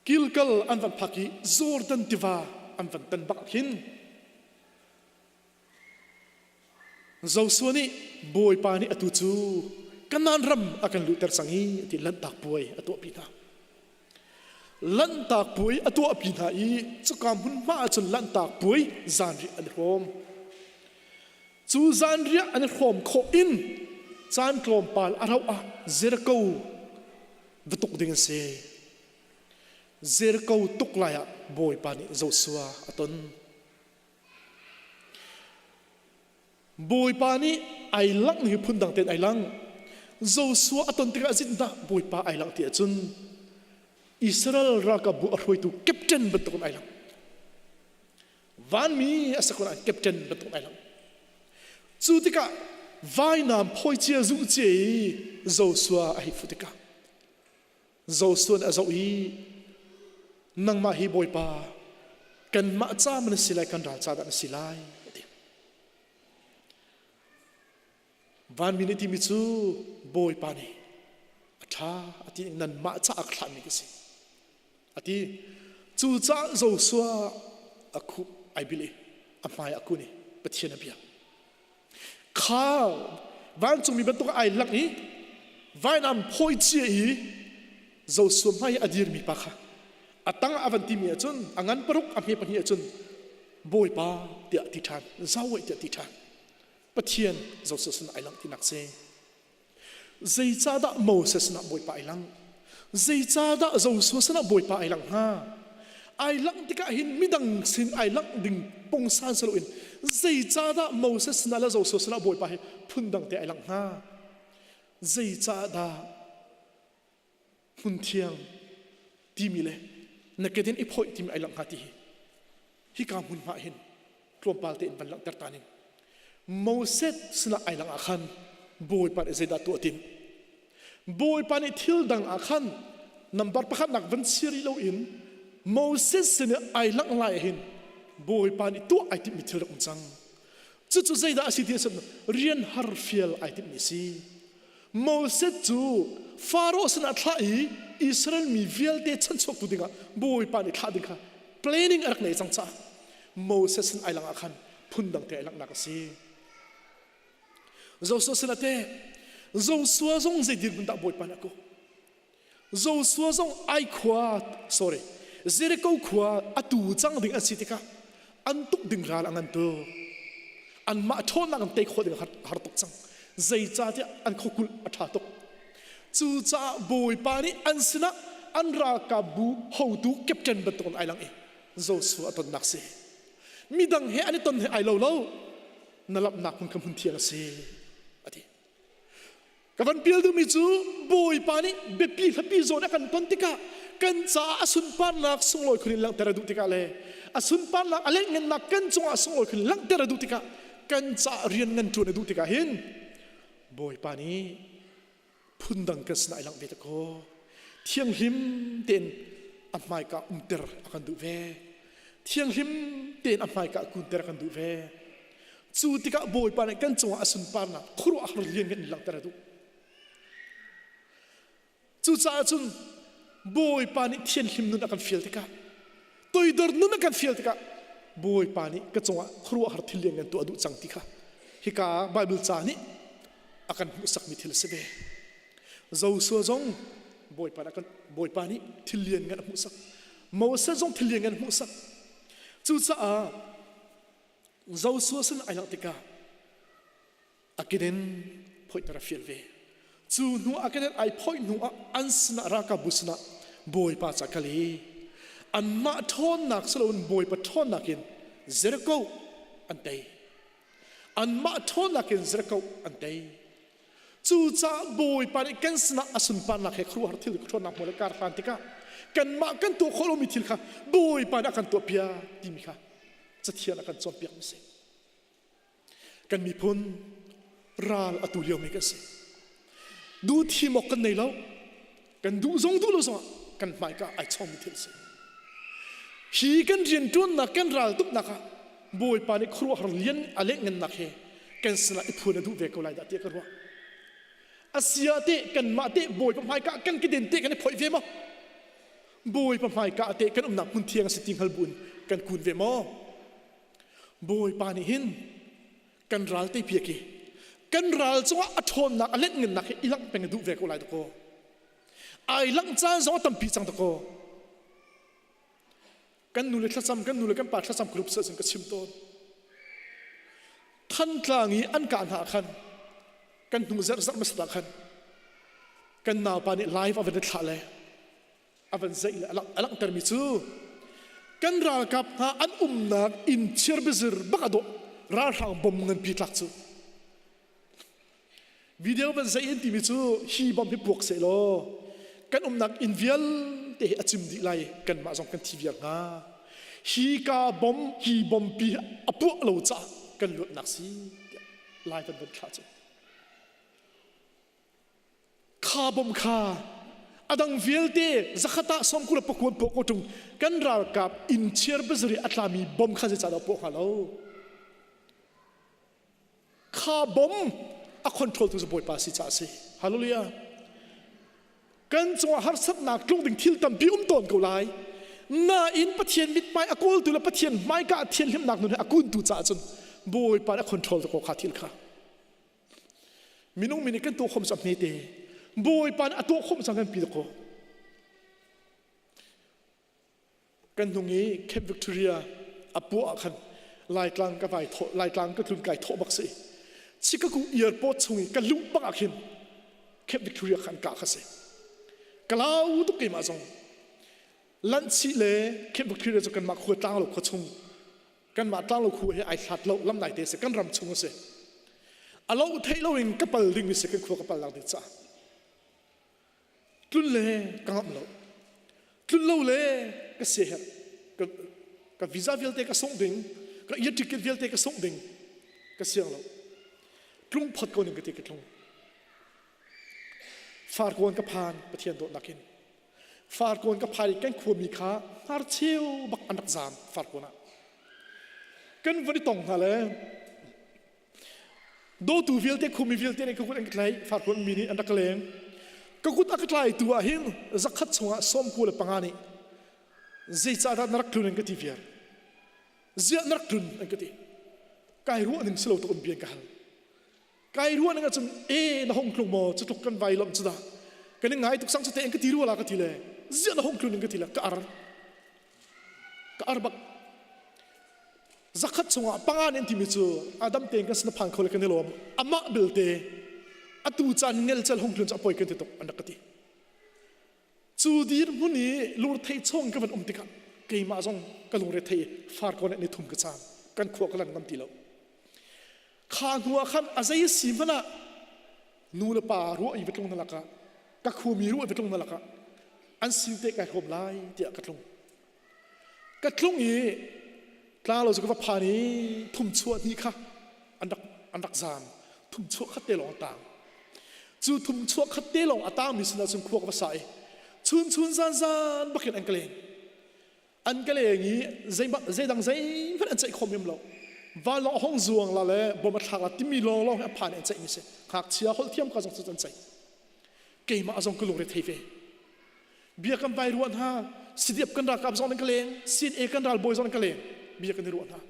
กิลกัลอันวันพักีจอร์แดนติวาอันวันตันบักหินเจ้าส่วนนี้บอยปานี่อตุจูกันนานรำอากันลุเตอร์สังฮีที่ลันตากป่วยอตัวปีนาลันตากป่วยอตัวปีนาอีจะกำบุญมาจนลันตากป่วยจานริอันโฮมจูจานริอันโฮมโคอินจานกลมปาลอาราอะเซร์กูวตุกดิ่งเซเซร์กูตุกลายะบอยปานี่เจ้าสัวอตนบอยปานี่ไอลังนี่พุ่นดังเต็นไอลังเจ้าสัวอตนติกาจินดาบอยปาไอลังเตียจุนอิสราเอลรักบุอารวยตุแคปเทนบันตุกไอลังวันมีอาศัยคนไอแคปเทนบันตุกไอลังจูติกาวายน้ำพอยเจียจุเจียเจ้าสัวไอฟุติกาเจ้าสัวอาเจ้าอีนังมาฮีบอยปากันมาจ้ามันสิไลกันราชาดันสิไลวันมินิติมิจูบอยปานีท้าอธินันมาจ้าอักขลามิกสิอธิจูจ้าเจ้าสัวอักุไอบิลีอัมไมอักุนี่ปะเทียนเบียข้าววันจงมีบรรทุกไอหลักนี้วันน้ำพอยเจียอีเจ้าสัวไม่อดีรมีปะค่ะอัตั้งอวันติมีจนอังันปรุกอเมปนีจนบอยปาเดียติทานเจ้าเวเดียติทานปะเทียนเจ้าสัวสนไอหลังที่นักเซใจจ้าดะโมเสสนะบอยปาไอหลังใจจ้าดะเจ้าสัวสนะบอยปาไอหลังฮะไอหลังที่กะหินมิดังสินไอหลังดึงปงซานสโลอินใจจ้าดะโมเสสนะและเจ้าสัวสนะบอยปาพุ่นดังเตไอหลังฮะใจจ้าดะพุ่นเทียงที่มีเลยนักเดินอีพอยที่มีไอหลังหาที่ฮิกามุนมาเห็นกลุ่มปาลเตนบันลังตัดตานินโมเสสสนะไอหลังอาคันบอยปานเซดาตัวติมบอยปานทิลดังอาคันนับประคันนักวันซีรีโลอินโมเสสสนะไอหลังลายเห็นบอยปานตัวไอติมิทิลกุจังจู่ๆเซดาสิเดียสเรียนฮาร์ฟิลไอติมิซีโมเสสจู่ฟาโรห์สนะทลายอิสราเอลมีเวลเดชันชกตุดิงะบอยปานิทาดิงะ planning อะไรในจังจ้าโมเสสไอหลังอาคันพุ่นดังเตไอหลังนักสี Joshua senate Joshua zong zedir bunda boy panako Joshua zong ai khwa sorry Jericho khwa atu chang ding asitika antuk ding ral angan to an ma thon ang te kho ding har tok chang zai cha ti an khokul atha tok chu cha boy pani an sina an ra ka bu ho tu captain baton ai lang e Joshua ton nak se midang he ani ton he ai lo lo nalap nak kun kam hun thiang se ati kavan pil du mi chu boy pani bepi happy zone kan ton tika kan cha asun pan nak sungloi khunin lang tera du tika le asun pan nak ale ngen nak kan chung asungoi khunin lang tera du tika kan cha rian ngan tu na du tika hin boy pani phundang ka sna ilang beta ko thiang him ten amai ka umter akan du ve thiang him ten amai ka kunter akan du ve chu tika boy pani kan chung asun pan nak khuru a rian ngan lang tera du chu cha chun boy pani thian him nun akan fiel tika toy dor nun akan fiel tika boy pani ka chunga khru har thilian ngan tu adu chang tika hika bible cha ni akan musak mi thil sebe Joshua zong boy pani thilian ngan musak Moses zong thilian ngan musak chu cha a Joshua san ailang tika akiden phoi tara fiel ve chu nu akiden ai phoi nu ansna raka busna boy pa chakali an ma thon nak salon boy pa thon nakin Jericho antai an ma thon nakin Jericho antai chu cha boy pa ni kansna asun pa nak he khru har thil thon nak mole kar fantika kan ma kan to kholo mi thil kha boy pa na kan to pia timi kha chathian kan chom piak se kan mi phun ral atu leo me ka se du thi mok kan nei lo kan du lo so kan mai ka ai chom mi thil se hi kan rian tun na kan ral tup na ka boy pa ni khru har lian ale ngen na he kan sna I phuna du ve ko lai da te ka ro asia te kan ma te boy pa mai ka kan ki den te kan phoi ve mo boy pa mai ka te kan na kun thiang se ting hal bun kan kun ve mo boy pa ni hin kan ral te pia ki kan ral chunga athon na ale ngen na he ilang peng du ve ko lai da ko ai lang cha zo tam pi chang da ko kan nule thlasam kan nule kan pa thlasam group sa ka chim ton than tlangi an ka na khan kan nu zer zer mas ta khan kan na pa ni live of the thale avan zai alang termi chu kan ra kap ha an nak in chir bezir bakado ra hang bom ngan pi tlak chu video ban zai in ti mi chu hi bom hi puak se lo kan nak in vial te achim di lai kan ma jong kan tv nga hi ka bom hi bom pi apu lo cha kan lut nak si lai ban ban kha chu kha bom kha adang vial te zakhata som kula pakon poko tung kan ral kap in cher bezri atlami bom kha cha da po kha lo kha bom a control to the boy pa si cha se hallelujah kan chwa har sat nak tlung ding thil tam pi ton ko lai na in pathian mit mai akol tu la pathian mai ka thian him nak nu akun tu cha chun boy pa control ko kha thil kha minung mini kan to khom sam ne te boy pa ato khom sang kan pi ko kan nungi Cape Victoria apu khan lai tlang ka vai tho lai tlang ka tlun kai tho bak se Chicago airport chungi ka lu bak akhin Cape Victoria khan ka khase kalau tu kema song lanchi le Cape Victoria jo kan ma khu tang lo khu chung kan ma tang lo khu he ai that lo lam nai te se kan ram chung se alo thei lo in kapal ring mi se kan khu kapal lang de cha tlun le kangam lo tlun lo le ka se ha ka visa vial te ka song ding ka air ticket vial te ka song ding ka siang lo tlung phat ko ning ka te ka tlung far kon ka phan pathian do nakin far kon ka phai kan khu mi kha har chiu bak anak zam far kona kan vani tong ha le do tu vial te khu mi vial te ka kun klai far kon mi ni anak leng ka kut ak klai tu a hin zakhat chunga som ku le pangani zai cha da narak tlun ka ti viar zia narak tlun ka ti kai ru anin slo to bian ka hal ไกลรัวนั่งจนนะห้องคลุมโมจะถูกกันไวลมจุดากันยังไงตุกสังจะเตะกันทีรัวละกันทีเลยเจ้านะห้องคลุมนึงกันทีละกะอาร์บักzakat sunga pangan enti michu adam teng kan sna phang khole kan lom ama bilte atu chan ngel chal hong tlun apoi kan te tok anakati chu dir muni lur thei chong ka ban umtika keima jong ka lur re thei far kon ni thum ka chan kan kho kalan ngam ti lo kha nuwa khan azai simana nu la pa ru ai betlong na laka ka khu mi ru ai betlong na laka an sinte ka khom lai ti ka tlung iกลางเราจะก็ว่าพานี้ทุ่มชั่วนี่ค่ะอันดักจามทุ่มชั่วขัดเตลองต่างจู่ทุ่มชั่วขัดเตลองต่างมีสิ่งซึ่งควบกับสายชุนซานบักเก็ตอันกะเลงนี้ใจดังใจมันอันใจคมยมเราว่าลองห้องจวงละเลยบ่มาทักละที่มีลองผ่านอันใจนี่สิหากเชียร์เขาเทียมกับจงสุดอันใจเกี่ยมาจงกลุ่มเรทเฟเบียกันไปรวนฮะสิเดียบกันรักกับจงนันกะเลงสิเอกันรักบอยจงนันกะเลงเบียกันในรวนฮะ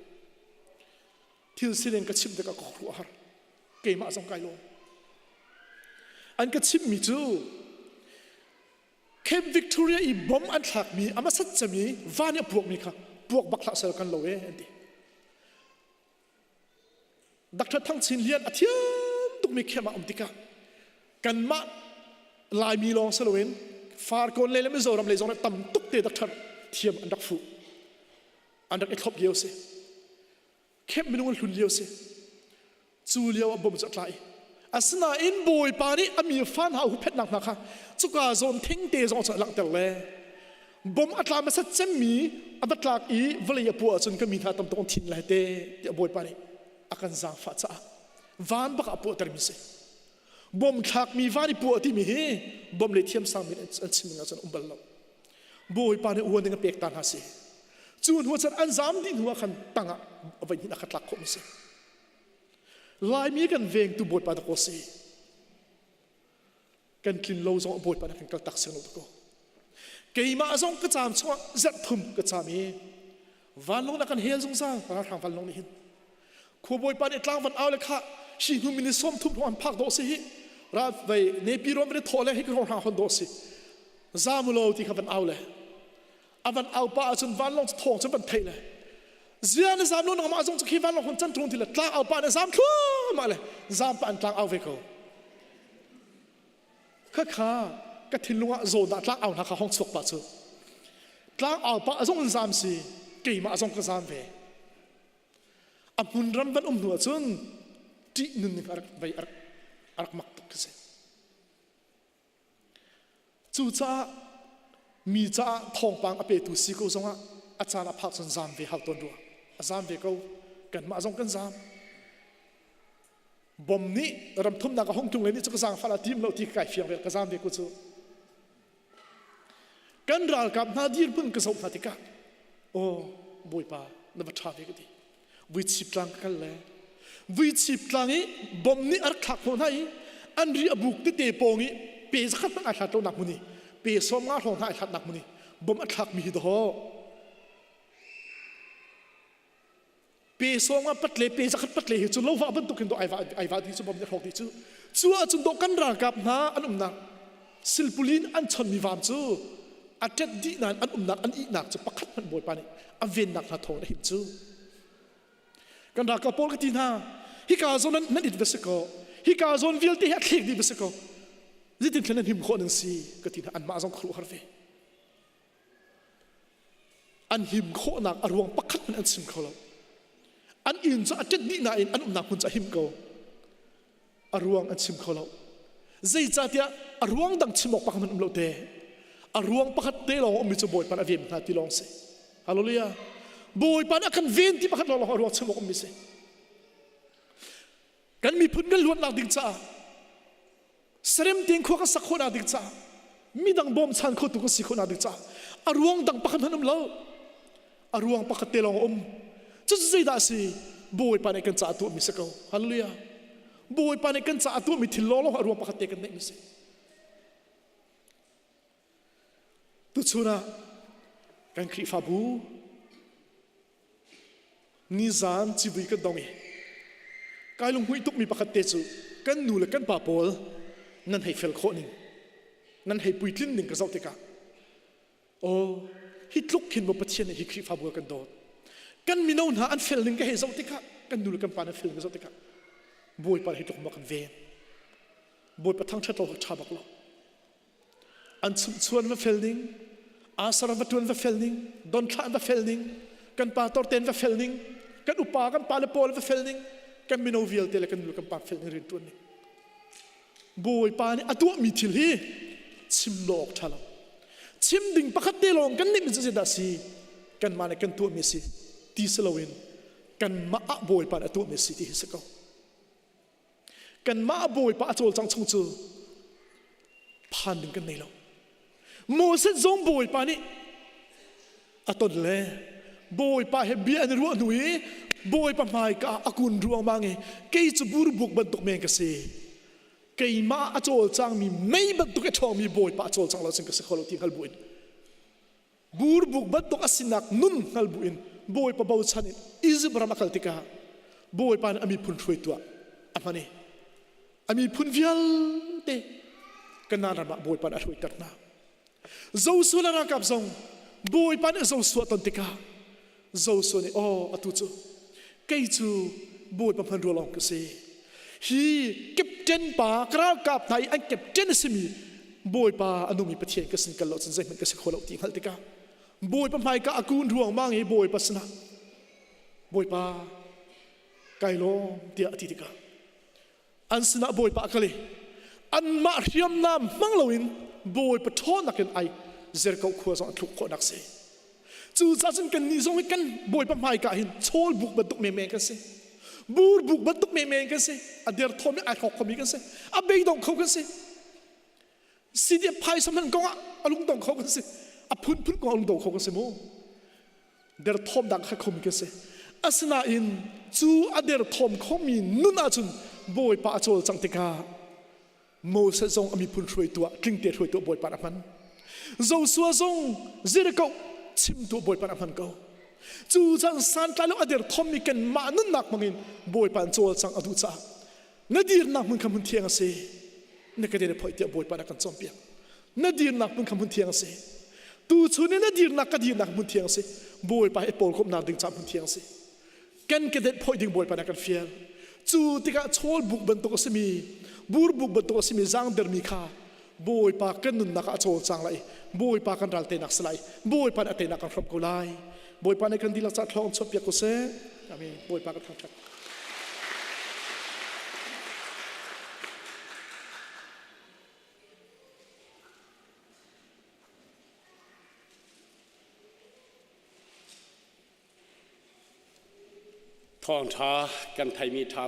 ที่สิเล่นกับชิมเด็กกับครัวฮะเกี่ยมาจงไกลลงอันกับชิมมีจูเคปวิกตอเรียอีบอมอันหลักมีอามาสัจจะมีวานเนี่ยพวกมีค่ะพวกบักหลักเซลกันโลเอันดีดักทัดทั้งชินเลียนอาทิตย์ตุกมีเข้ามาอมติกากันมาลายมีลองเซลเวนฟาร์กอนเลยไม่โจรำเลยจงนั้นต่ำตุกเตะดักทัดเทียมอันดักฟูอันดักเอ็ดทบเยียวสิเข้มไม่นุ่งหลุนเยียวสิจูเลียวบ่มจัดไล่อาสนาอินบอยปานีอามีฟันหาหุบเพชรหนักนะคะจุกาโซนทิ้งเตะจงจะหลังแต่เล่บ่มอัตรามาสัจเจมีอัตราอีวลียปัวจนก็มีท่าตำตงทิ้งเลยเตะเดี๋ยวบอยปานีอาการจางฟ้าจ้าวานบักปัวตรมิเสบ่มทักมีวานีปัวที่มีบ่มเลยเทียมสามมิอันชิมงาจนอุบลเราบอยปานีอ้วนนึงเปียกตาหาสิจูนหัวจันอันจามดินหัวขันตั้งอ่ะเอาไว้ยินอักลักคมสิลายมีกันเวงตัวบทปาตะโกสีกันกินโลจงบทปาตะกันกระตักเสียงโลตะโกเกี่ยมาจงกระจามช่วงจัดทุ่มกระจามีวันลงนักกันเฮียจงสร้างพระทางวันลงนี่หินขบวยปาตะกลางวันเอาเลยค่ะชีนุมินิสมทุ่มทุกวันพักโดสิราบไปเนปิโรไม่ได้โทษเลยให้กระโดดหาคนโดสิจามุโลที่ขับวันเอาเลยวันเอาป้าจนวันลงจะทองจนวันเทเลยเสียในสามโลนมาจงจะขี้วันลงคนจันทรุนทีละกลางเอาป้าในสามทุ่มมาเลยสามป้ากลางเอาเวกข้ากระถิ่นลุงโจดกลางเอาหน้าห้องสวกป้าจูกลางเอาป้าจงสามสี่กี่มาจงก็สามเวอับมุนรันวันหัวจนจีนึงไปอารักมักตุกเสจูจ้ามีจ้าทองปังอเปตุสิโกจงอ่ะอาจารย์อภักษณ์จามเวหาต้นรัวจามเวก็กันมาจงกันจามบ่มนี้รำทุ่มนักห้องจุงเลยนี่จะกระซังฟาลาทีมเราที่ไก่เฟียงเวกระจามเวกุจูกันรักกับนาดีร์ปุ่นกระสอบนาติกาโอ้บอยป้านบัชาเวกดีวิชิปลังกันเลยวิชิปลังนี้บ่มนี้อักขักคนไหนอันรีอบุกที่เตะโปงี้เปย์สักตั้งอาชาโตนักมุนีเปย์สมงาทองท่าอาชาหนักมุนีบ่มอักขักมีดอเปย์สงว่าปัดเล่เปย์สักปัดเล่จุดเราว่าบรรทุกขึ้นตัวไอวาที่จุดบ่มจะหอกที่จู่จุดโตกันรักกับน้าอันนักศิลปุลินอันชนมีความจู่อาจจะดีนั้นอันนักอันอีนักจะปักขัดมันบ่อยปานนี้อเวนนักนาทองได้หิมจู่กันรักกับโปลกติน่าฮิกาโซนั้นนั่นอิดเวสโกฮิกาโซนวิลที่ฮักเล็กดีเวสโกจิตตินนั้นหิมโคนันซีกติน่าอันมาจงครูฮาร์เฟอันหิมโคนักอารวงปักขัดมันอันซิมเขาเราอันอื่นจะอาจจะดีน่าอินอันนักมันจะหิมเขาอารวงอันซิมเขาเราใจจัดยาอารวงดังชิมออกปักมันเราเตะอารวงปักขัดเตะเราอมิจะบ่อยปานอเวียนนาทีลองสิฮาเลลูยาบ่อยปานอาการเวียนที่ปักขัดเราอารวงชิมออกอมิสิกันมีพื้นกันล้วนนักดิจ่าเสร็จเตียงขวากสักคนนักดิจ่ามีดังบอมชันขตุกสิคนนักดิจ่าอารวงดังปักขัดมันเราอารวงปักขัดเตะเราจะใจได้สิบ่อยปานกันจ่าตัวมิสกฮาเลลูยาบ่อยปานกันจ่าตัวมิทิลโลอารวงปักขัดเตะกันได้มิสิตุชุนะกันคริฟาบูนิซานจิบุยกันดองมีกายลงหุยตุกมีปักขัดเตจู กันนูและกันป่าปอลนั่นให้เฟลโคนิงนั่นให้ปุยทิ้นหนึ่งกระเจ้าติกาโอ้ฮิตลุกขึ้นมาประเทศในฮิคริฟาบัวกันโดดกันมีโน่นหาอันเฟลหนึ่งก็ให้เจ้าติกากันนูและกันป่านั้นเฟลกับเจ้าติกาบวยป่าให้ตกมากันเวนบวยป่าทั้งชาติเราชาบักเราอันสุดส่วนว่าเฟลนิ่งอาสารวัตถุว่าเฟลนิ่งดอนทานว่าเฟลนิ่งกันป่าตอร์เตนว่าเฟลนิ่งกันอุปากันป่าเลโปลว่าเฟลนิ่งกันมีโนวิลเตลกันนูและกันป่าเฟลนิ่งเรียนตัวนี้บวยป่านี่อตัวมีทิลฮีชิมโลกชาลาชิมดิ่งปะคัตเตลงกันนี่มันจะเสียดสีกันมาในกันตัวมีสิที่สลาวินกันมาอับบวยป่าตัวมีสิที่ฮิสกากันมาอับบวยป่าโจลจังชงจูผ่านดึงกันในเราโมเสสจงบวยป่านี่อัตนเล่บวยป่าเฮบีอันรัวหนุ่ยบวยป่าไม่กะอากุนรัวมังเอเกยจูบูรบุกบันตกเมงกษีเกยมาอโจลจังมีไม่บันตุกเอทองมีบอยปะอโจลจังเราจึงกษขอเราที่ฮัลบุอินบูรบุกบันตุกอสินักนุนฮัลบุอินบอยปะบ่าวชันินอิซิบรามาคัลติกาบอยปะนอามีพุนช่วยตัวอามานี่อามีพุนวิลเตกันนาราบอยปะนช่วยตัดนาเจ้าส่วนนักกับจงบอยปะนเจ้าส่วนตันติกาเจ้าส่วนนี่โอ้อตุจูเกยจูบอยปะพันรัวลองกษีฮีเก็บเจนป่ากราวกับไทยอันเก็บเจนสมีบอยป่าอนุมีประเทศก็สิงกันเราสนใจมันก็สิขอเราที่ฮัลติกาบอยป่าไม่ก็อากูนร่วงมั่งให้บอยปัสนะบอยป่าไกลโลเดียติติกาอันสนะบอยป่ากะเลยอันมาเรียมน้ำมั่งเราอินบอยป่าท้อนักกันไอเจอเขาขวาสองทุกคนนักเสจู่จ้าฉันกันนี่ส่งให้กันบอยป่าไม่ก็เห็นโชลบุกบรรทุกเมกันเสบูรบุกบรรทุกเมกันสิอเดียร์ทอมไอขอกขมีกันสิอเบย์ดองเขากันสิสิเดียพายสมันกงอลุงดองเขากันสิอพุนกงอลุงดองเขากันสิโมเดียร์ทอมดังเขาขมีกันสิอาสนาอินจู่อเดียร์ทอมเขามีนุนอาจุนบอยป่าโจลจังติกาโมเสสจงอมีพุนช่วยตัวกลิ้งเตียช่วยตัวบอยป่ามันโจสัวจงเจริกาชิมตัวบอยป่ามันเขาจู่จังสันตาลุอเดียร์ทอมมีกันมานุนนักมังอินบอยปันโจลจังอดุจ้านาดีร์นักมึงคำพูดเทียงเสนักเดียร์พอยเตียบอยปันกันจอมเปียนาดีร์นักมึงคำพูดเทียงเสตู่ชุนนาดีร์นักกดีร์นักมึงเทียงเสบอยปันไอโปลคบนาดึงจับมึงเทียงเสกันกระเด็ดพอยดึงบอยปันกันเฟียลจู่ที่กะโชลบุกบรรทุกสมีบูรบุกบรรทุกสมีจังเดอร์มีคาบอยปันกันนุนนักโจลจังไลบอยปันกันรัลเตนักสไลบอยปันเตนักกันพรบกุไลบอยปานในกันดีลักษณะคลองชอบเปียกกุเซ่อามีบอยปานกันทั้งชัดทองท้ากันไทยมีท้า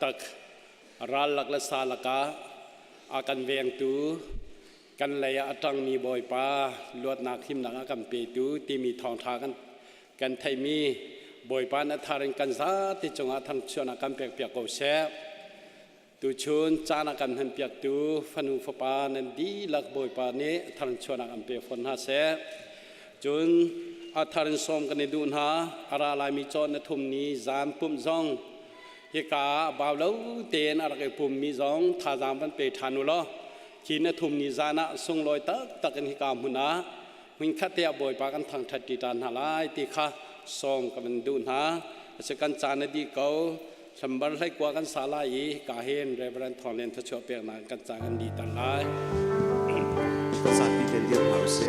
ตักรัลลักและซาลกาอากันเวียงตูกันเลยอัตังมีบอยปาลวดนักหิมนักกันเปตูที่มีทองท้ากันไทยมีบอยปานทาริกันซาที่จงอาทันชวนกันเปียกเอาเสตูชนจานักันหันเปียกตูฟันุฟปานันดีลักบอยปานี้ทันชวนกันเปียกฝนหาเสจนอาทารินสมกันในดูนหาอาราลายมีจอนในทุ่มนี้จามปุ่มจงเฮกาบ่าวเล่าเตียนอะไรกับปุ่มมีจงท่าจามมันเปทานุล้อขีในทุ่มนี้จานะทรงลอยตักกันเฮกามุนามิงคัดเตียบอยปากันทางทัดติดานหาลายตีข้าสมกันดูนหาสกันจานดีเก่าฉันบันไลกว่ากันสาลายกาเฮนเรเบรนทอนเลนทัชเปียนากันจากันดีตันลายสาธิตเรียนเฮาเซ่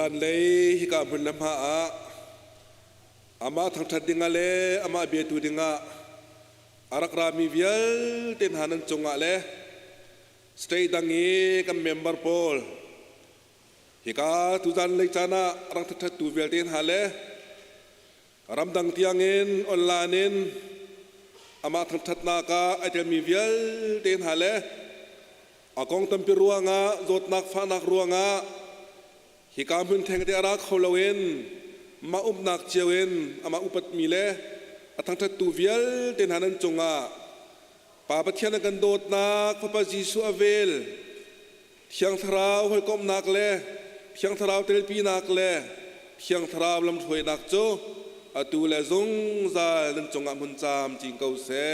zan lei hi ka mun nam ha a ama thang that dinga le ama be tu dinga arak rami vial ten hanan chunga le stay dangi kam member pol hi ka tu zan lei chana rang that tu vial ten hale ram dang tiangin online ama thang that na ka atel mi vial ten hale akong tampi ruanga zot nak fa nak ruanga hi ka mun theng te ara kholowen ma nak chewen ama upat mile athang that tu vial ten hanan chunga pa pathian kan dot nak papa jisu avel thiang tharau hoi kom nak le thiang tharau tel pi nak le thiang tharau lam thoi nak cho atu le zong za nan chunga mun cham jing kau se